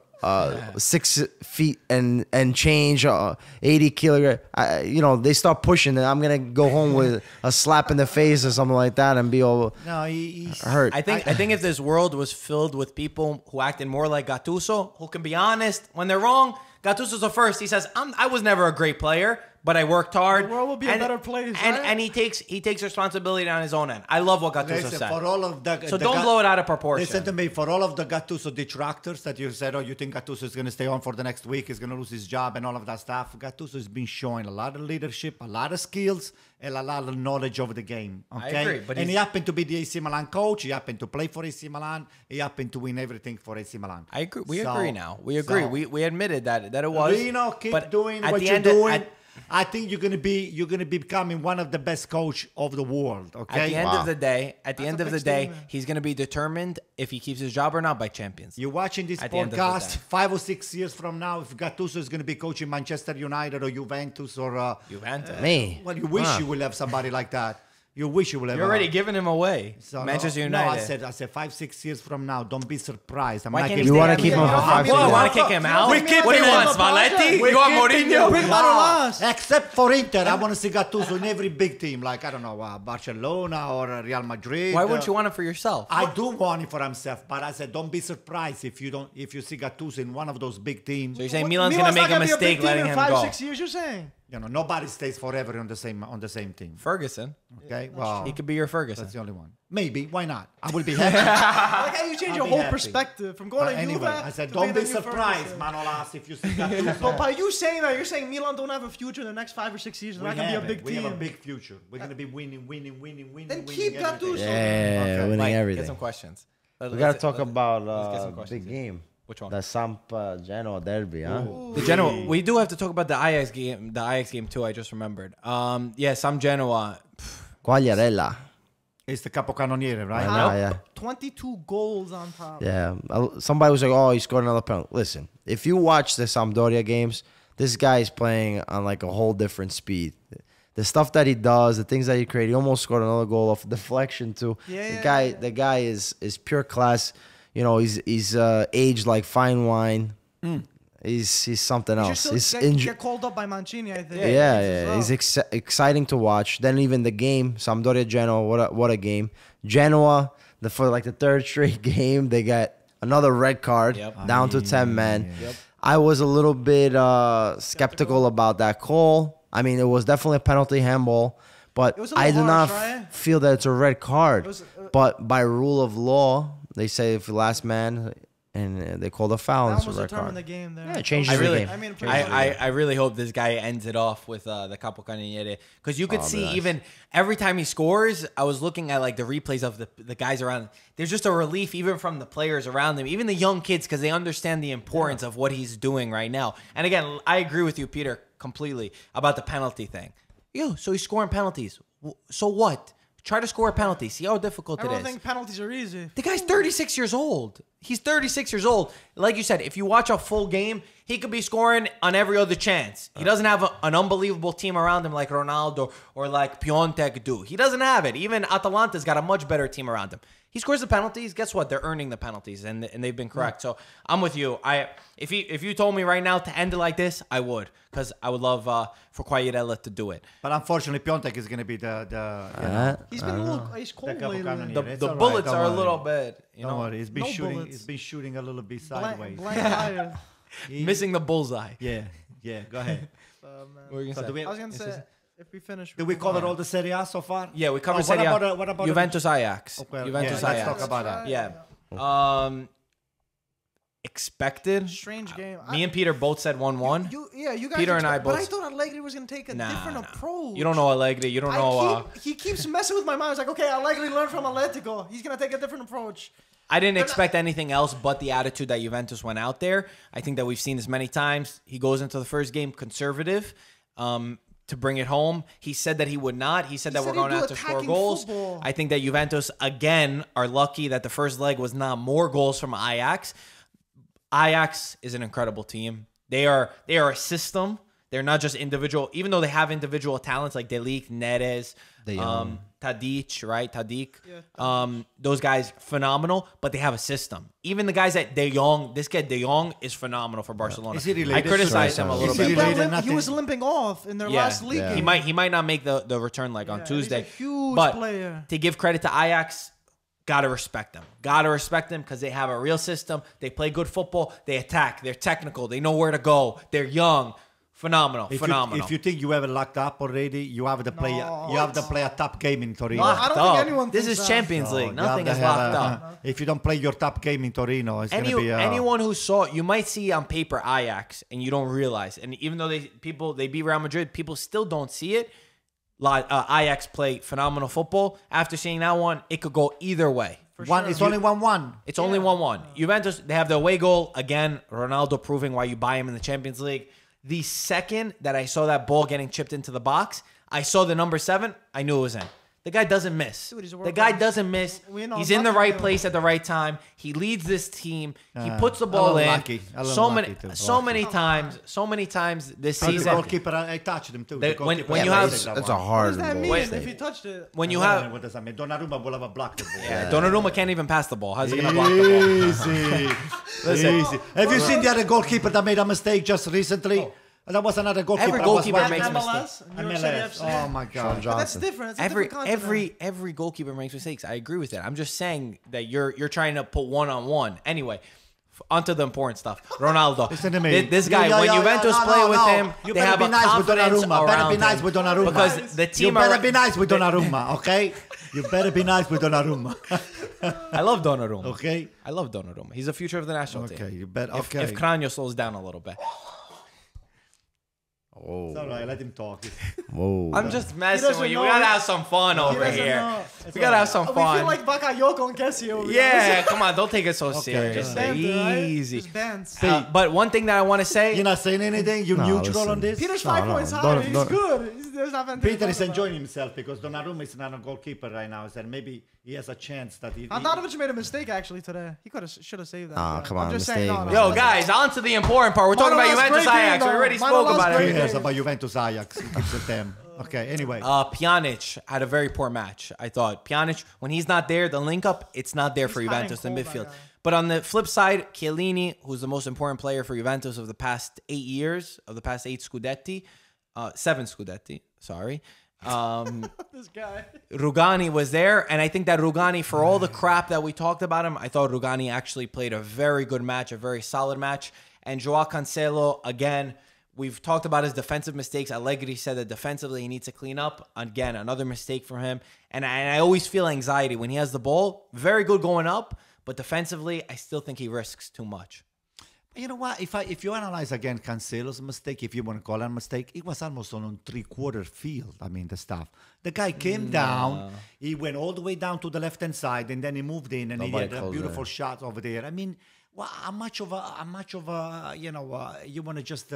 6 feet and change, 80 kilograms. You know, they start pushing, and I'm gonna go home with a slap in the face or something like that, and be all No, he's hurt. I think if this world was filled with people who acted more like Gattuso, who can be honest when they're wrong. Gattuso's the first. He says, I was never a great player, but I worked hard. The world will be a better place, And right? and he takes responsibility on his own end. I love what Gattuso Listen, said. for all of the So the don't blow it out of proportion. Listen to me, for all of the Gattuso detractors that you said, oh, you think Gattuso is going to stay on for the next week, he's going to lose his job and all of that stuff. Gattuso has been showing a lot of leadership, a lot of skills, and a lot of knowledge of the game. Okay? I agree, but and he he's- happened to be the AC Milan coach. He happened to play for AC Milan. He happened to win everything for AC Milan. I agree. We So- agree now. We agree. so- We admitted that it was. Rino, keep but doing at what the you're end of- doing. at- I think you're gonna be becoming one of the best coach of the world. Okay. At the end Wow. of the day, a big day, statement. he's going to be determined if he keeps his job or not by champions. You're watching this At the end of the podcast day. 5 or 6 years from now. If Gattuso is going to be coaching Manchester United or Juventus or Juventus. Me. well, you wish Huh. you will have somebody like that. You wish you will have. You're already giving him away. So, Manchester no, United. I said 5, 6 years from now. Don't be surprised. I'm Why not can't he giving You stay wanna at keep him Milan? for 5 What, seasons? want to kick him out? We What keep do you him want, on the Spalletti? We're You want keeping Mourinho? him. Bring Manolas. Except for Inter, I want to see Gattuso in every big team, like I don't know, Barcelona or Real Madrid. Why wouldn't you want him for yourself? I do want it for himself, but I said don't be surprised if you see Gattuso in one of those big teams. So you're saying What- Milan's going to make not a gonna be mistake big team letting in him 5, go. 6 years, you're saying? You know, nobody stays forever on the same team. Ferguson. Okay, well, He could be your Ferguson. that's the only one. Maybe, why not? I will be happy. I like how you change I'll your be whole happy. perspective from going But to anyway, Juve I said to don't being be the new surprised, Ferguson. Manolas, if you see Gattuso. But by you saying that, you're saying Milan don't have a future in the next 5 or 6 years. They're not going to be a big We team. have a big future. We're going to be winning. Then keep Gattuso. Yeah, Okay. winning Mike, everything. Get some questions. We gotta talk about let's get some questions big in. game. Which one? The Samp Genoa derby, huh? The Genoa. We do have to talk about the Ajax game. The Ajax game too. I just remembered. Yeah, some Genoa. Quagliarella. It's the capocannoniere, right? I know, yeah. 22 goals on top. Yeah. Somebody was like, oh, he scored another penalty. Listen, if you watch the Sampdoria games, this guy is playing on like a whole different speed. The stuff that he does, the things that he created, he almost scored another goal off deflection too. Yeah, The guy is pure class. You know, he's aged like fine wine. He's something He else. should still get called up by Mancini, I think. Yeah. He's exciting to watch. Then even the game, Sampdoria Genoa, what a game. Genoa, for like the third straight game, they got another red card, down to 10 men. Yep. I was a little bit skeptical about that call. I mean, it was definitely a penalty handball, but It was a little I do not harsh, right? feel that it's a red card. It was, but by rule of law, they say if the last man and they called a foul. That And almost red determined card. the game there. Yeah, it changes I the really, game. I mean, I really hope this guy ends it off with the Capocannoniere, because you could see nice. even every time he scores, I was looking at like the replays of the guys around. There's just a relief even from the players around him, even the young kids, because they understand the importance of what he's doing right now. And again, I agree with you, Peter, completely about the penalty thing. So he's scoring penalties. So what? Try to score a penalty. See how difficult it is. I don't think penalties are easy. The guy's 36 years old. He's 36 years old. Like you said, if you watch a full game, he could be scoring on every other chance. He doesn't have an unbelievable team around him like Ronaldo or like Piontek do. He doesn't have it. Even Atalanta's got a much better team around him. He scores the penalties. Guess what? They're earning the penalties, and they've been correct. So I'm with you. If you told me right now to end it like this, I would, because I would love for Quagliarella to do it. But unfortunately, Piontek is going to be He's been a little ice cold lately. The bullets are a little bit, Don't worry. He's been No shooting. bullets. He's been shooting a little bit Blank, sideways. blank fire. missing the bullseye. Yeah. Go ahead. What were you So gonna do we, I was gonna say, if we finish, did we cover all the Serie A so far? Yeah, we covered what Serie A. about, what about Juventus Ajax. Okay, Juventus yeah, Ajax. let's talk about that. Yeah. Expected. strange game. Me and Peter both said 1-1. You guys. Peter and I But I both- thought Allegri was gonna take a different approach. You don't know Allegri. You don't know. He keeps messing with my mind. I was like, okay, Allegri learned from Atletico. He's gonna take a different approach. I didn't expect anything else but the attitude that Juventus went out there. I think that we've seen this many times. He goes into the first game conservative to bring it home. He said that he would not. He said that we're going out to score goals. Football. I think that Juventus, again, are lucky that the first leg was not more goals from Ajax. Ajax is an incredible team. They are a system. They're not just individual, even though they have individual talents like Delic, Neres, Tadic, right? Tadic. Yeah, Those guys, phenomenal, but they have a system. Even the guys at De Jong, this kid De Jong is phenomenal for Barcelona. Is he related I criticize to- him a Is little he bit. related? He was limping off in their last league game. He might not make the return leg on Yeah, Tuesday. he's a huge but player. to give credit to Ajax, gotta respect them. Gotta respect them because they have a real system. They play good football. They attack. They're technical. They know where to go. They're young. Phenomenal. If you think you have it locked up already, you have to play. You have to play a top game in Torino. I don't think anyone This thinks is that. Champions League. You Nothing have is to have locked up. If you don't play your top game in Torino, it's going to be Anyone who saw, you might see on paper Ajax and you don't realize. And even though they beat Real Madrid, people still don't see it. Ajax play phenomenal football. After seeing that one, it could go either way. It's only 1-1. It's only 1-1. Juventus, they have the away goal. Again, Ronaldo proving why you buy him in the Champions League. The second that I saw that ball getting chipped into the box, I saw the number 7, I knew it was in. The guy doesn't miss. Dude, he's a The guy world-class. doesn't miss. We know He's in the nothing right of place at the right time. He leads this team. He puts the a ball little in. lucky. A little So lucky too. so many times this The season. goalkeeper, I touched him too. When The goalkeeper you saved have- that That's one. a What hard does that goal. mean Wait. if he touched it? When you have What does that mean? Donnarumma will have blocked the ball. Donnarumma can't even pass the ball. How's he gonna block the ball? Easy. Listen. Easy. Have you seen the other goalkeeper that made a mistake just recently? That was another goalkeeper. Every that was goalkeeper watching- makes MLS? New York City MLS. FC? Oh my Sean god. But that's Johnson. different. It's a Every different continent. every goalkeeper makes mistakes. I agree with that. I'm just saying that you're trying to put one-on-one. Anyway, onto the important stuff. Ronaldo. Listen to me. This guy, Yeah, when yeah, Juventus no, play no, with no. him, You they better have be a nice with confidence Donnarumma. Better around be nice him. with Donnarumma. Because the team You better be nice with Donnarumma, okay? You better be nice with Donnarumma. I love Donnarumma. Okay? I love Donnarumma. He's the future of the national team. Okay, you better. If Okay. Cranio slows down a little bit. It's all right, let him talk. Whoa. I'm just messing doesn't with you. know We gotta it. have some fun over doesn't here. know. We gotta have some We feel fun. like Bakayoko and Kessie over here. Yeah, come on, don't take it so serious. Just banter, right? Easy. Just bands. But one thing that I want to say, You're not saying anything? You're No, neutral on listen. this? Peter's No, 5 no, points don't- higher. He's don't- good. There's nothing to Peter talk is about. enjoying himself because Donnarumma is not a goalkeeper right now. So maybe he has a chance that he. Handanovic made a mistake actually today. He should have saved that. Ah, try. come I'm on, just saying, mistake, no, yo, guys, on to the important part. We're talking about Manolas Juventus great game, Ajax. We though. already spoke Manolas about great Who it. cares game. about Juventus Ajax? He keeps it them. Okay, anyway. Pjanic had a very poor match, I thought. Pjanic, when he's not there, the link up, it's not there for He's Juventus in hiding midfield. cold, that guy. But on the flip side, Chiellini, who's the most important player for Juventus of the past 8 years, of the past 8 Scudetti, 7 Scudetti, sorry. This guy. Rugani was there, and I think that Rugani, for all the crap that we talked about him, I thought Rugani actually played a very good match, a very solid match. And Joao Cancelo, again, we've talked about his defensive mistakes. Allegri said that defensively he needs to clean up. Again, another mistake from him. And I always feel anxiety when he has the ball. Very good going up, But defensively, I still think he risks too much. You know what? If you analyze again Cancelo's mistake, if you want to call it a mistake, it was almost on 3/4 field. I mean, the stuff. The guy came down, he went all the way down to the left-hand side, and then he moved in, and he had a beautiful shot over there. I mean, well, how much of a you know, you want to just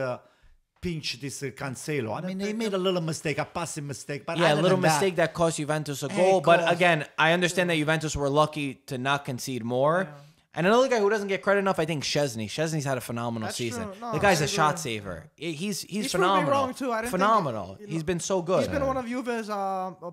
pinch this Cancelo? I mean, he made a little mistake, a passing mistake, but yeah, a little mistake that cost Juventus a goal. But again, I understand that Juventus were lucky to not concede more. Yeah. And another guy who doesn't get credit enough, I think, Szczesny. Szczesny's had a phenomenal season. No, the guy's a shot saver. He's phenomenal. Wrong too. Phenomenal. He's been so good. He's been one of Juve's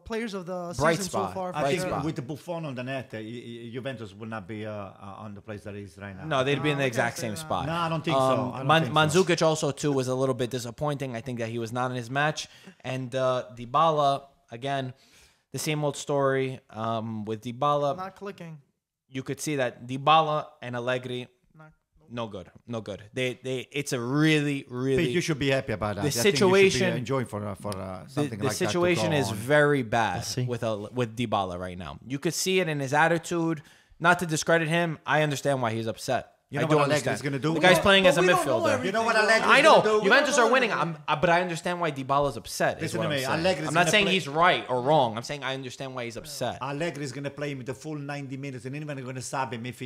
players of the season so far. I think with the Buffon on the net, Juventus will not be on the place that is right now. No, they'd be in the exact same spot. No, I don't think so. Mandzukic also, too, was a little bit disappointing. I think that he was not in his match. And Dybala, again, the same old story with Dybala. Not clicking. You could see that Dybala and Allegri, no good. It's a really. But you should be happy about that. The situation, enjoying for something like that. The situation is very bad with Dybala right now. You could see it in his attitude. Not to discredit him, I understand why he's upset. You know what Allegri's going to do? The guy's playing as a midfielder. You know what Allegri's I know. Juventus are winning, but I understand why Dybala's upset. Listen to me. I'm not saying he's right or wrong. I'm saying I understand why he's upset. Allegri's going to play him the full 90 minutes, and even going to sub him if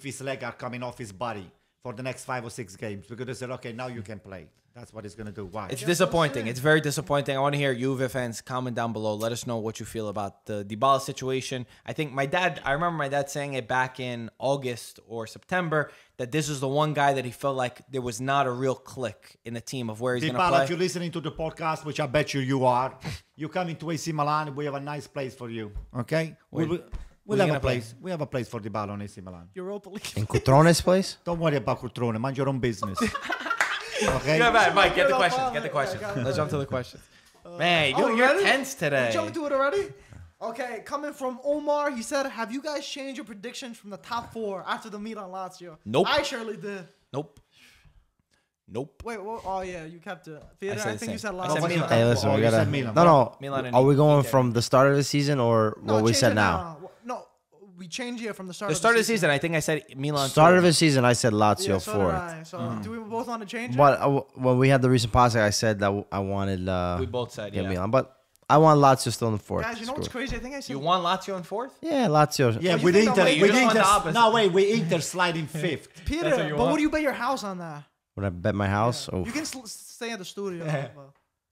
his leg are coming off his body for the next 5 or 6 games, because they said, okay, now you can play. That's what he's going to do. Why? It's disappointing. It's very disappointing. I want to hear Juve fans comment down below. Let us know what you feel about the Dybala situation. I think I remember my dad saying it back in August or September, that this is the one guy that he felt like there was not a real click in the team of where he's going to play. Dybala, if you're listening to the podcast, which I bet you are, you come into AC Milan, we have a nice place for you. Okay? We'll have a place. We have a place for Dybala on AC Milan. Europa League. In Cutrone's place? Don't worry about Cutrone. Mind your own business. Okay. Yeah, Mike, get the questions. Let's jump to the questions. Man, you're tense today. You jumping to it already? Okay, coming from Omar, he said, have you guys changed your predictions from the top 4 after the meet on Lazio? Nope. I surely did. Nope. Wait, oh yeah, you kept it. I think you said Lazio. Lazio. Hey, listen, we gotta. No. Are we going from the start of the season or what we said now? No, we changed it from the start. The start of the season, I think I said Milan. Start of the season, I said Lazio 4th. So do we both want to change it? But when we had the recent podcast, I said that I wanted. We both said Milan, but I want Lazio still in the 4th. Guys, you know what's crazy? I think I said you want Lazio in 4th. Yeah, Lazio. Yeah, with Inter. No, wait, with Inter sliding 5th. Peter, but would you bet your house on that? Would I bet my house? Yeah. You can stay at the studio.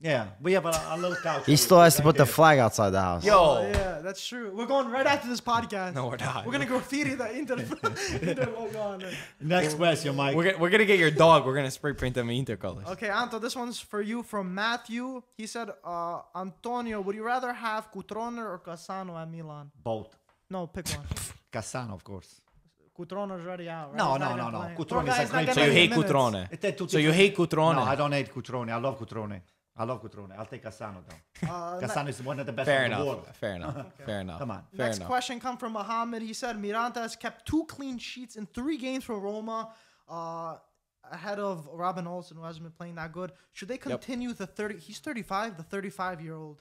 Yeah, we have a little couch. He still has to put the flag outside the house. Yeah, that's true. We're going right after this podcast. No, we're not. We're going to graffiti the Inter logo on there. Next question, Mike. We're going to get your dog. We're going to spray paint them Inter colors. Okay, Anto, this one's for you from Matthew. He said, Antonio, would you rather have Cutrone or Cassano at Milan? Both. No, pick one. Cassano, of course. Cutrone's already out, right? No. Cutrone is a great So you hate Cutrone. So you hate Cutrone. No, I don't hate Cutrone. I love Cutrone. I'll take Cassano though. Cassano is one of the best in the world. Fair enough. Come on. Next question comes from Mohammed. He said Miranda has kept 2 clean sheets in 3 games for Roma, ahead of Robin Olsen, who hasn't been playing that good. Should they continue the 30? He's 35, the 35-year-old.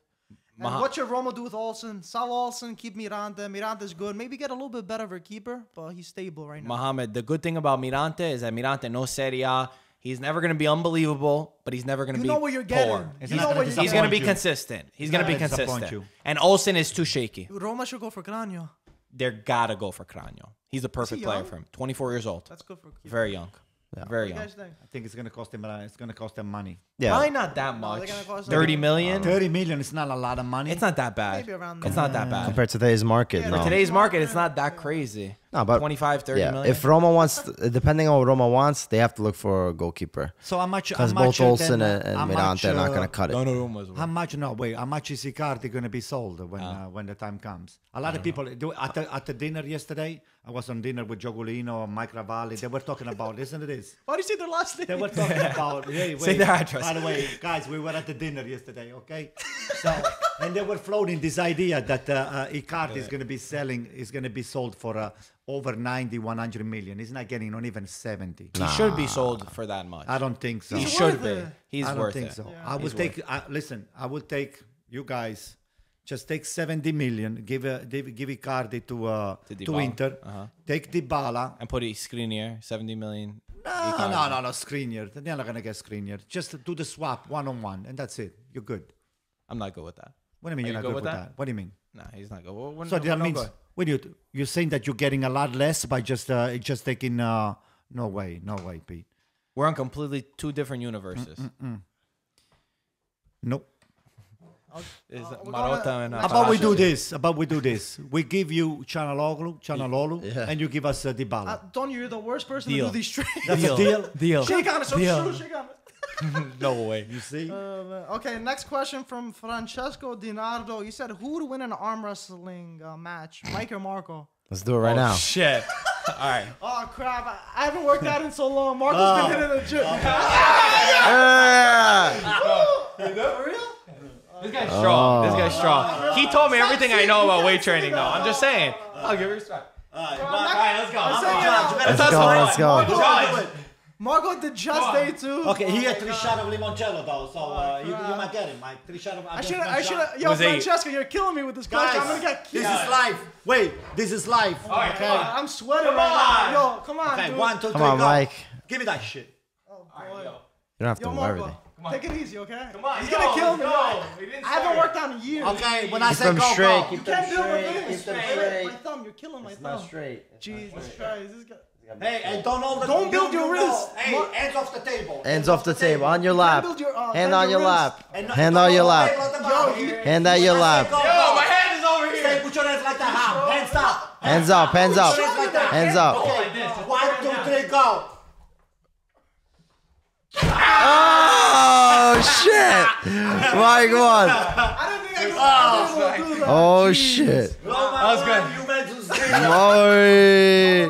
And what should Roma do with Olsen? Sell Olsen, keep Miranda. Mirante's good. Maybe get a little bit better of a keeper, but he's stable right now. Mohammed, the good thing about Mirante is that Mirante knows Serie A. He's never going to be unbelievable, but he's never going to be what you're getting. poor. You know what He's going to be consistent. He's going to be consistent. And Olsen is too shaky. Roma should go for Cranio. They're got to go for Cranio. He's the perfect player for him. 24 years old. That's good for keeper. Very young. Yeah. Very young. What do you guys think? I think it's going to cost him. It's going to cost them money. Yeah. Probably not that much. 30 million. 30 million is not a lot of money. It's not that bad. Maybe around It's not that bad. Compared to today's market, For today's market, it's not that crazy. No, but 25, 30 million. If Roma wants, depending on what Roma wants, they have to look for a goalkeeper. So how much? Because both Olsen and Mirante are not going to cut it. How much? No, wait. How much is Icardi going to be sold when the time comes? A lot of people do at the dinner yesterday. I was on dinner with Giogolino and Mike Ravalli. They were talking about, listen to this. Why do you say their last name? They were talking about, hey, wait, say their address. By the way, guys, we were at the dinner yesterday, okay? So, and they were floating this idea that Icardi is going to be sold for over 90, 100 million. He's not getting not even 70. He should be sold for that much. I don't think so. He should be. He's worth it. I don't think so. I will take, listen, I will take you guys. Just take 70 million, give Icardi to Inter, take Dybala. And put a Skriniar, 70 million. No, Skriniar. They're not going to get Skriniar. Just do the swap one-on-one, and that's it. You're good. I'm not good with that. What do you mean you're not good with that? What do you mean? No, he's not good. So that means you're saying that you're getting a lot less by just taking... no way, Pete. We're on completely two different universes. Nope. How about we do this? We give you Chanalolu, and you give us Dybala. Don, you're the worst person to do these trades. That's a deal. Deal. Shake on it, so true. Shake on it. No way. You see? Okay, next question from Francesco Dinardo. He said, who would win an arm wrestling match, Mike or Marco? Let's do it right now. Shit. All right. Oh, crap. I haven't worked out in so long. Marco's been hitting the gym. For real? This guy's strong. This guy's strong. He told me everything I know about weight training, though. I'm just saying. I'll give respect. All right, Let's go. Marco did just day 2. Okay, he had 3 shots of limoncello, though, so you might get him, Mike. 3 shots of... I should have... Yo, Francesco, you're killing me with this question. I'm going to get killed. This is live. Wait, this is live. Right, okay. I'm sweating right now. Yo, come on, okay, dude. 1, 2, 3, Come on, go. Mike. Give me that shit. Oh, boy. You don't have to Yo, move Marco, everything. take it easy, okay? Come on, He's going to kill me. I I haven't worked out in years. Okay, when I say them go, straight, go. You can't build with this. them straight. My thumb, you're killing my thumb. straight. Jesus Christ. This guy... Hey, and Don't build your wrist. Hey, hands off the table. Hands off the table. On your lap. build your, Hand bend on your your wrist. lap. Hand on your lap. Hand on your lap. Yo, my hand is over here. Hey, put your hands like that. Hands up. Hands up. Hands up. Hands up. Okay, 1, 2, 3, go. Oh shit! Mike won. I didn't think I could do that. Oh shit! That was good. Moy.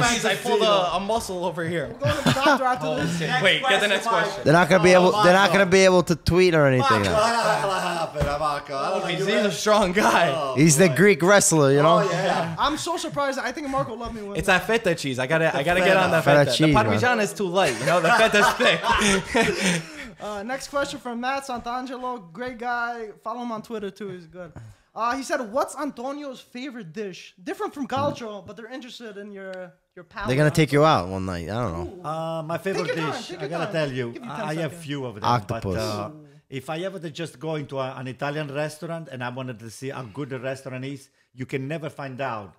Jeez, I pulled a muscle over here. Go to the doctor after this. Wait, get the next question. They're not gonna be able. They're not gonna be able to tweet or anything. He's a strong guy. He's the Greek wrestler, you know. I'm so surprised. I think Marco let me win. It's that feta cheese. I gotta get on that Feta feta. cheese, The man. parmigiana is too light. You know, the feta's thick. Next question from Matt Santangelo. Great guy. Follow him on Twitter too. He's good. He said, "What's Antonio's favorite dish? Different from Calcio, but they're interested in your palate." They're gonna take you out one night. I don't know. My favorite Take your dish, time, I gotta tell you, Give you 10 I have seconds. few of them. Octopus. But, if I ever just go into an Italian restaurant and I wanted to see how good the restaurant is, you can never find out.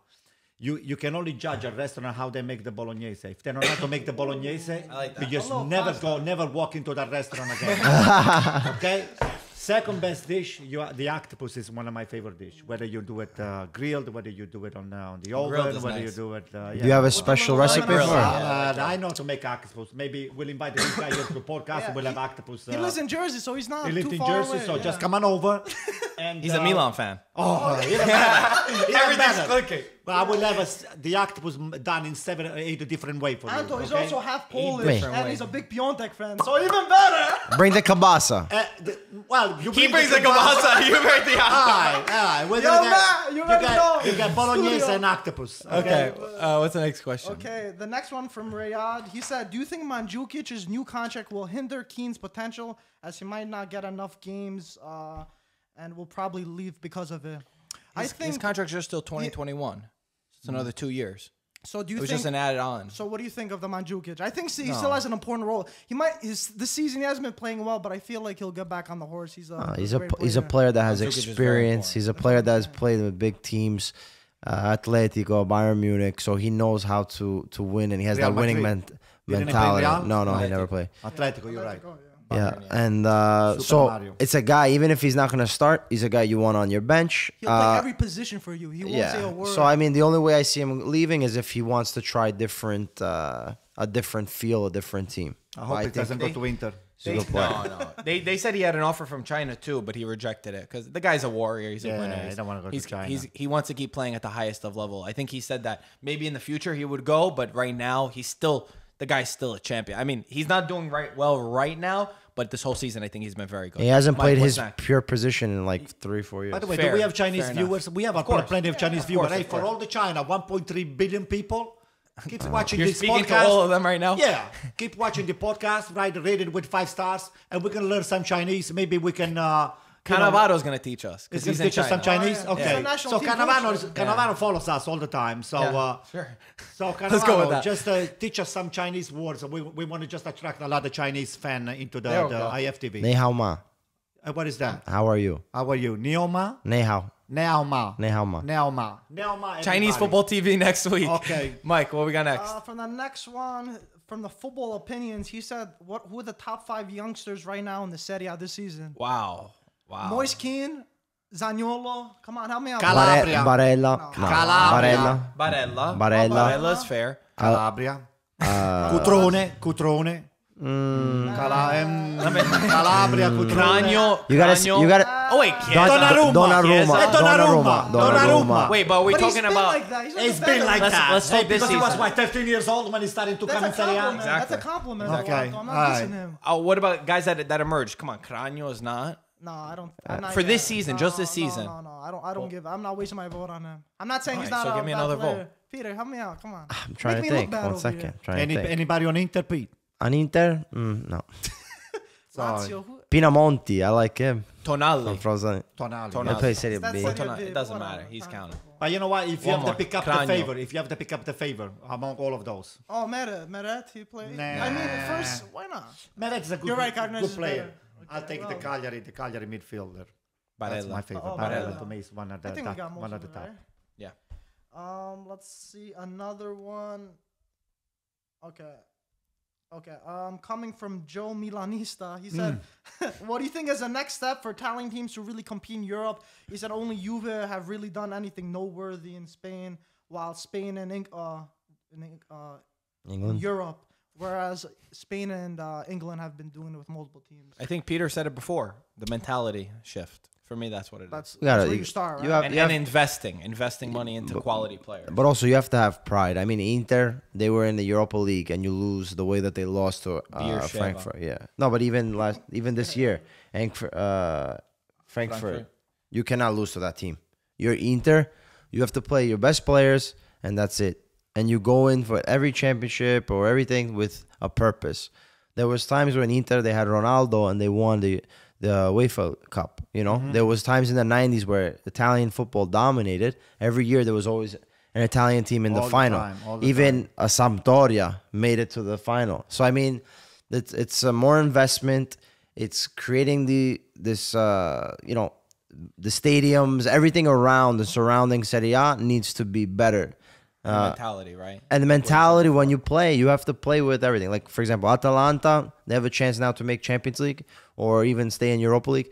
You can only judge a restaurant how they make the bolognese. If they don't know how to make the bolognese, like that. you just never walk into that restaurant again. Okay? Second best dish, the octopus is one of my favorite dishes. Whether you do it grilled, whether you do it on the oven, is whether nice. you do it. Do you have a special recipe for it? I know to make octopus. Maybe we'll invite this guy here to the podcast and we'll have octopus. He lives in Jersey, so he's not He lives too in far Jersey, away. so just come on over. And He's a Milan fan. Oh, even better. Everything's clicking. But I will have the octopus done in 7 or 8 different ways for you. Anto, he's okay? also half Polish, different and way. he's a big Piontek fan, so even better. Bring the kielbasa. Well, you He brings the kielbasa. You bring the octopus. All right. We're Yo, gonna Matt, you already know. you get bolognese Studio. and octopus. Okay. What's the next question? Okay, the next one from Riyadh. He said, "Do you think Mandzukić's new contract will hinder Keane's potential, as he might not get enough games, and will probably leave because of it?" I His think. contract's just till 2021. It's another 2 years. So do you It was think? just an added on. So what do you think of the Mandzukić? I think he still has an important role. He might. This season he hasn't been playing well, but I feel like he'll get back on the horse. He's a He's a player that has Mandzukić is very experience. important. He's a player that has played with big teams, Atletico, Bayern Munich. So he knows how to win, and he has Real that winning Madrid. Didn't he play mentality. Real? No, he never played. Atletico, you're right. Yeah, and Super so Mario. it's a guy. Even if he's not gonna start, he's a guy you want on your bench. He'll play every position for you. He won't say a word. So I mean, the only way I see him leaving is if he wants to try a different feel, a different team. I hope it doesn't go to Inter. He's a good player. No. They said he had an offer from China too, but he rejected it because the guy's a warrior. He's a Yeah, winner. I don't wanna go to China. He wants to keep playing at the highest of level. I think he said that maybe in the future he would go, but right now the guy's still a champion. I mean, he's not doing well right now, but this whole season I think he's been very good. He hasn't Mike, played what's his next? pure position in like 3-4 years. By the way, Fair, do we have Chinese fair enough. viewers? We have course. plenty of Chinese viewers. course, Hey, of for course. all the China, 1.3 billion people, keep watching You're this speaking podcast. to all of them right now? Yeah, keep watching the podcast, right? Rate it with 5 stars, and we can learn some Chinese. Maybe we can Cannavaro's going to teach us because he's in teach us some China. Chinese. Oh, yeah. He's Okay, a national so team Cannavaro coach. follows us all the time. So Sure. so Let's go with Cannavaro, that. just teach us some Chinese words. We want to just attract a lot of Chinese fan into the There we go. IFTV. Nei hao ma. What is that? How are you? How are you? Neoma? Nei hao. Neoma. Nei hao ma. Neoma. Neoma. Chinese everybody. Football TV next week. Okay. Mike, what we got next? From the next one, from the football opinions, he said, who are the top 5 youngsters right now in the Serie A this season? Wow. Moise Kean, Zaniolo. Come on, help me out. Calabria. Barella. No. Calabria. Barella. Barella. Barella's fair. Calabria. Cutrone. Calabria. Cutrone. Cranio. You gotta. Cranio. You gotta. Oh, wait. Donnarumma. Wait, but we're But he's talking been about... like that. He's It's never been like Let's- that. let's hope this because he was, season. what, 13 years old when he started to come in That's a Serie A? compliment. That's a Exactly. compliment. Okay. I'm not Alright. dissing him. Oh, what about guys that emerged? Come on, Cranio is not. No, I don't. I'm not For this yet. season, No, just this no, season. No, I don't give. I'm not wasting my vote on him. I'm not saying he's Alright, not so a give me bad another player. vote. Peter, help me out. Come on. I'm trying Make to me look think. bad 1 over second. here. Trying to think. Anybody on Inter, Pete? On Inter? No. Lazio, who? Pinamonti. I like him. Tonali. From Frozen. Tonali. Tonali. I play Serie That's B. Serie Tonali. B, It doesn't whatever. matter. He's counting. But you know what? If you One have to more. pick up Cranio. the favor, if you have to pick up the favor among all of those, Oh, Meret, he played. Nah. I mean, first, why not? Meret is a good, You're right, Cogniz good is player. better. I'll take well. the Cagliari midfielder. That's Barella. my favorite. Oh, Barella Barella. to me is one of the I think we got most one of of the it, top. right? Yeah. Let's see another one. Okay. Coming from Joe Milanista, he said, "What do you think is the next step for Italian teams to really compete in Europe?" He said, "Only Juve have really done anything noteworthy in Spain, while Spain and in England. Europe, whereas Spain and England have been doing it with multiple teams." I think Peter said it before. The mentality shift. For me, that's what it is. That's gotta- where you start, right? you have- And investing money into quality players. But also, you have to have pride. I mean, Inter, they were in the Europa League, and you lose the way that they lost to Beersheba. Frankfurt. Yeah. No, but even this year, and Frankfurt, you cannot lose to that team. You're Inter. You have to play your best players, and that's it. And you go in for every championship or everything with a purpose. There was times when Inter, they had Ronaldo, and they won the UEFA Cup. You know, there was times in the 90s where Italian football dominated. Every year there was always an Italian team in the All the final. time, all the Even a Sampdoria made it to the final. So I mean, it's a more investment. It's creating the stadiums, everything around the surrounding Serie A needs to be better. Mentality, right? And the mentality when you play, you have to play with everything. Like, for example, Atalanta, they have a chance now to make Champions League or even stay in Europa League.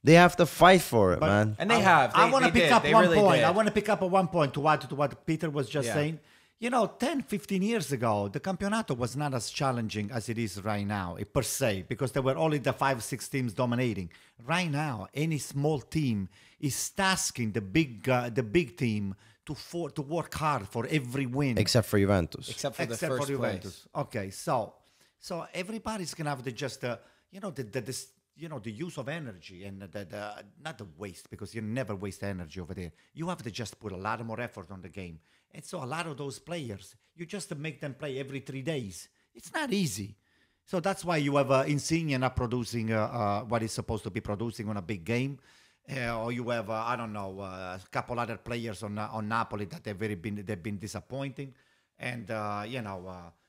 They have to fight for it, man. And they have. I want to pick up They one really point. did. I want to pick up one point to add to what Peter was just Yeah. saying. You know, 10, 15 years ago, the Campionato was not as challenging as it is right now, per se, because there were only the 5, 6 teams dominating. Right now, any small team is tasking the big team to work hard for every win. Except for Juventus. Except for the Except first for Juventus. place. Okay, so everybody's gonna have the use of energy and not the waste, because you never waste energy over there. You have to just put a lot more effort on the game, and so a lot of those players, you just make them play every 3 days. It's not easy. So that's why you have Insigne not producing what he's supposed to be producing on a big game. Or you have, I don't know, a couple other players on Napoli that they've been disappointing, and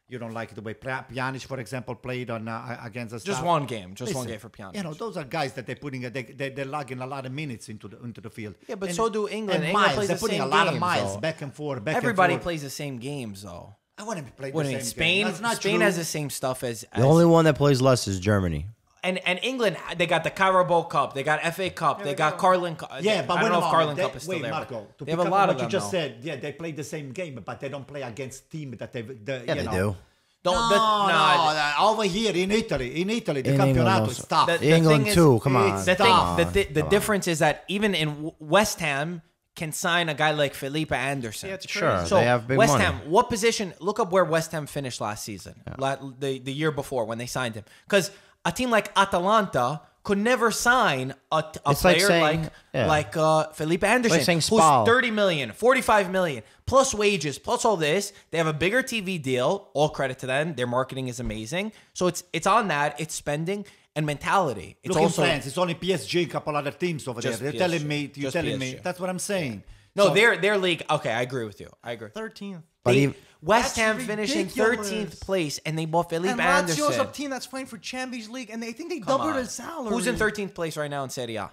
you don't like the way Pjanic, for example, played on against the Just Staff. one game. Just one Listen, game for Pjanic. You know, those are guys that they're putting, they're logging a lot of minutes into the field. Yeah, but And- so do England. And England miles, plays they're the putting same a lot of games, miles though. back and forth. Everybody and forth. plays the same games, though. I want to play What the do you mean? same Spain? game. That's not Spain true. has the same stuff as The only one that plays less is Germany. And England, they got the Carabao Cup, they got FA Cup, they got Carling Cup. Yeah, but I don't know if Carling Cup is still wait, there. Marco, but to they have pick a up lot what of them. you just though. said. Yeah, they play the same game, but they don't play against team that they. Yeah, they do. Over here in Italy, the In England Campionato also. is tough. The England thing is- too. Come on. it's The tough. thing, the difference is that even in West Ham can sign a guy like Felipe Anderson. Yeah, it's Sure, crazy. So they have big West money. Ham, what position? Look up where West Ham finished last season, the year before when they signed him. Because a team like Atalanta could never sign a It's like player saying- like Felipe Anderson, saying who's Spal. 30 million, 45 million, plus wages, plus all this. They have a bigger TV deal. All credit to them. Their marketing is amazing. So it's on that. It's spending and mentality. It's Look also in France, it's only PSG, a couple other teams over there. Just You're PSG. telling me, Just PSG. that's what I'm saying. no, So- their league. Okay, I agree with you. I agree. 13th. But They- even- West That's Ham finishing ridiculous. 13th place, and they bought Felipe And Lazio's Anderson. a team that's playing for Champions League, and they think they Come doubled on. his salary. Who's in 13th place right now in Serie A?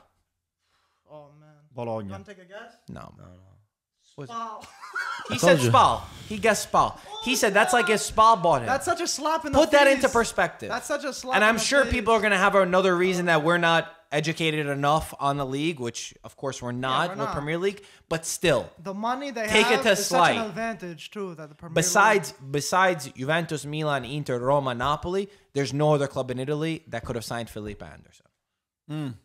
Oh man. Bologna. You want to take a guess? No. Wow. He said you. Spal. He guessed Spal. He said that's like if Spal bought him. That's such a slap in the Put face. that into perspective. That's such a slap. And in I'm the sure face. people are going to have another reason that we're not educated enough on the league, which of course we're not we're with not. Premier League, but still. The money they Take it have to is such slight. an advantage too. That the Premier Besides Juventus, Milan, Inter, Roma, Napoli, there's no other club in Italy that could have signed Felipe Anderson.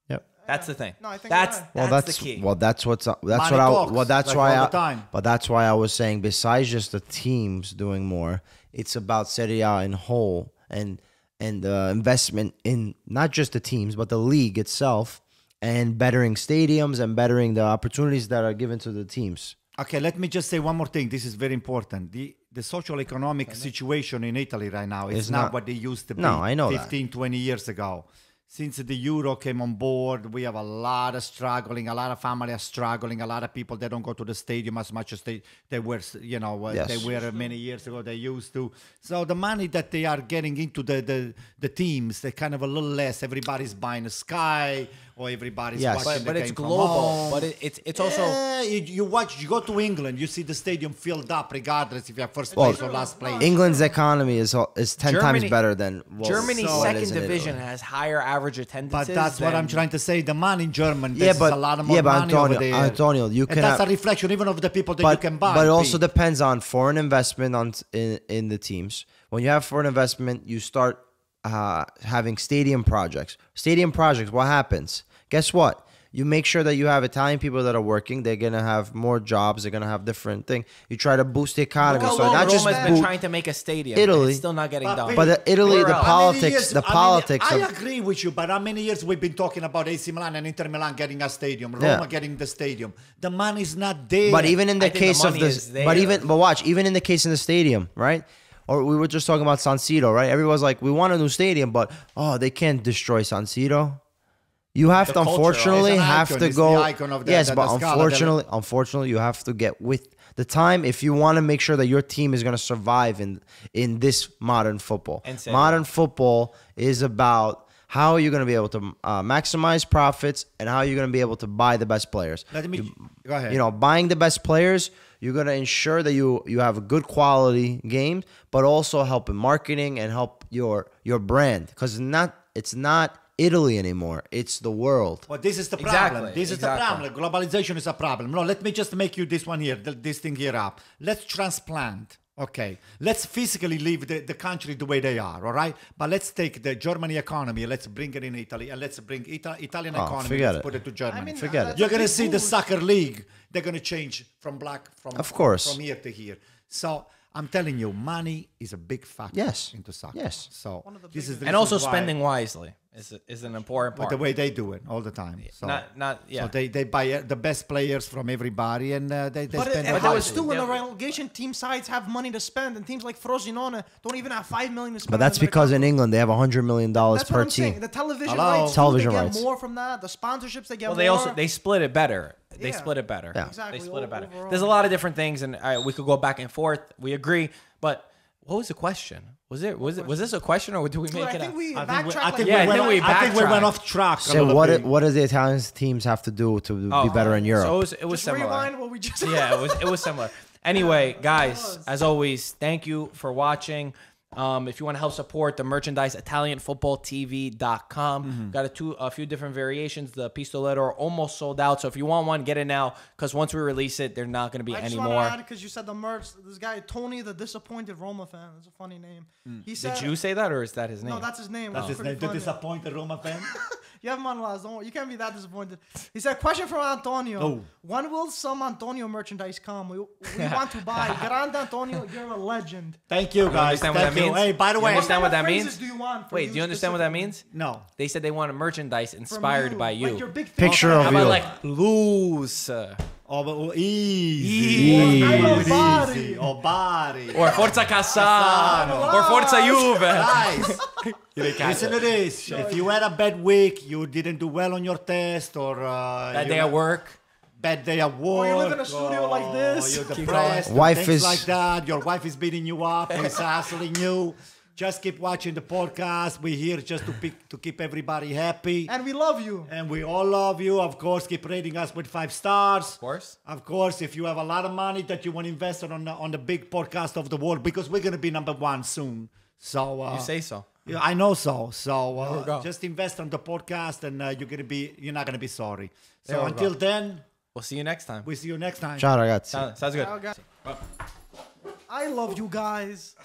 Yep. That's the thing. No, I think that's you're right. that's the key. That's what's that's Money what I talks, well that's like why all I the time. but that's why I was saying besides just the teams doing more, it's about Serie A in whole and investment in not just the teams but the league itself and bettering stadiums and bettering the opportunities that are given to the teams. Okay, let me just say one more thing. This is very important. The social economic situation in Italy right now is It's not not- what they used to be No, I know that. 15, 20 years ago. Since the euro came on board, we have a lot of struggling. A lot of families are struggling. A lot of people, they don't go to the stadium as much as they were, Yes. they were many years ago. They used to. So the money that they are getting into the teams, they kind of a little less. Everybody's buying a Sky or everybody's Yes. watching but the it's game from global. home. But it's also Yeah, you go to England, you see the stadium filled up regardless if you have first Well, place or last place. England's economy is 10 times Germany- better than Germany's what it is second in division Italy. has higher average attendances. But that's what than- I'm trying to say. The money in Germany, Yeah, there's but- a lot of more yeah, but money over Antonio- there. Antonio, you and can that's have- a reflection even of the people that you can buy. But it also Pete. depends on foreign investment in the teams. When you have foreign investment, you start having stadium projects. Stadium projects, what happens? Guess what? You make sure that you have Italian people that are working. They're going to have more jobs. They're going to have different things. You try to boost the economy. How So long not just Roma's been boost, trying to make a stadium. Italy- It's still not getting done. but Italy, Where the else? How many politics, years- politics. I of- agree with you, but how many years we've been talking about AC Milan and Inter Milan getting a stadium, Roma Yeah. getting the stadium. The money's not there. But even in the I think the case of money this, is there. but watch, even in the case in the stadium, right? Or we were just talking about San Siro, right? Everyone's like, we want a new stadium, but they can't destroy San Siro. You have The to, culture, unfortunately, it's an have icon. to It's go. the icon of the- Yes, the but Scala unfortunately, you have to get with the time if you want to make sure that your team is going to survive in this modern football. And say Modern football is about how you're going to be able to maximize profits and how you're going to be able to buy the best players. Let me go ahead. Buying the best players, you're going to ensure that you have a good quality game, but also help in marketing and help your brand, because it's not Italy anymore. It's the world. But this is the Exactly, problem. This is the exactly. problem. Globalization is a problem. No, let me just make you this one here, this thing here up. Let's transplant. Okay. Let's physically leave the country the way they are, all right? But let's take the Germany economy, let's bring it in Italy, and let's bring Italian economy, forget let's it. put it to Germany. I mean, Forget that's it. You're a going to big see the boost. soccer league. They're going to change from Of course. from here to here. So I'm telling you, money is a big factor Yes. into soccer. Yes. So One of the this is biggest. the And also reason why- spending wisely is an important with part. the way they do it all the time. So, Yeah. so they buy the best players from everybody, and they But spend it the helps highest. too when the Yeah. relegation team sides have money to spend, and teams like Frosinone don't even have $5 million to spend. But that's on the because in Mercato. England they have $100 million That's per what I'm saying. team. The television Hello? rights, Television they rights. get more from that. The sponsorships they get Well, more. they split it better. They Yeah. split it better. Yeah. Exactly. They split it better. Overall. There's a lot of different things, and we could go back and forth. We agree, but what was the question? Was this a question, or did we Dude, make I it think up? we I think backtracked. I think Yeah, I we think we went, I think we went backtracked. off track. a So little bit. what does the Italian teams have to do to be better in Europe? So it was Just similar. rewind what we just Yeah, it was similar. Anyway, guys, as always, thank you for watching. If you want to help support the merchandise, ItalianFootballTV.com. Got a few different variations. The Pistoletto are almost sold out. So if you want one, get it now, because once we release it, they're not going to be I just any want to more. add, because you said the merch. This guy Tony, the disappointed Roma fan. That's a funny name. He said, Did you say that, or is that his name? No, that's his name. That's Which his is name. pretty The funny. disappointed Roma fan. You have him on last. Don't worry. You can't be that disappointed. He said, question from Antonio. Oh. When will some Antonio merchandise come? We want to buy. Grande Antonio, you're a legend. Thank you, guys. understand what Thank that you. means? Hey, by the You way, understand what that phrases means? do you want? Wait, do you understand what that means? no. They said they want a merchandise From inspired by you. Like your big Picture fan. of How you. about like loose? Oh, but easy. I know Easy. body. Oh, body. Or Forza Cassano. Or Forza Juve. Guys, You didn't catch listen it. to this. If you had a bad week, you didn't do well on your test, or That day at work. bad day at work, you live in a studio like this. you're Keep depressed, going. Wife things is- like that. Your wife is beating you up, is hassling you. Just keep watching the podcast. We're here just to keep everybody happy. And we love you. And we all love you. Of course, keep rating us with 5 stars. Of course. Of course, if you have a lot of money that you want to invest on the big podcast of the world, because we're going to be #1 soon. So You say so. yeah, I know so. So There we go. just invest on the podcast, and you're not going to be sorry. There So we until go. then, We'll see you next time. we see you next time. Ciao ragazzi. Sounds good. I love you guys.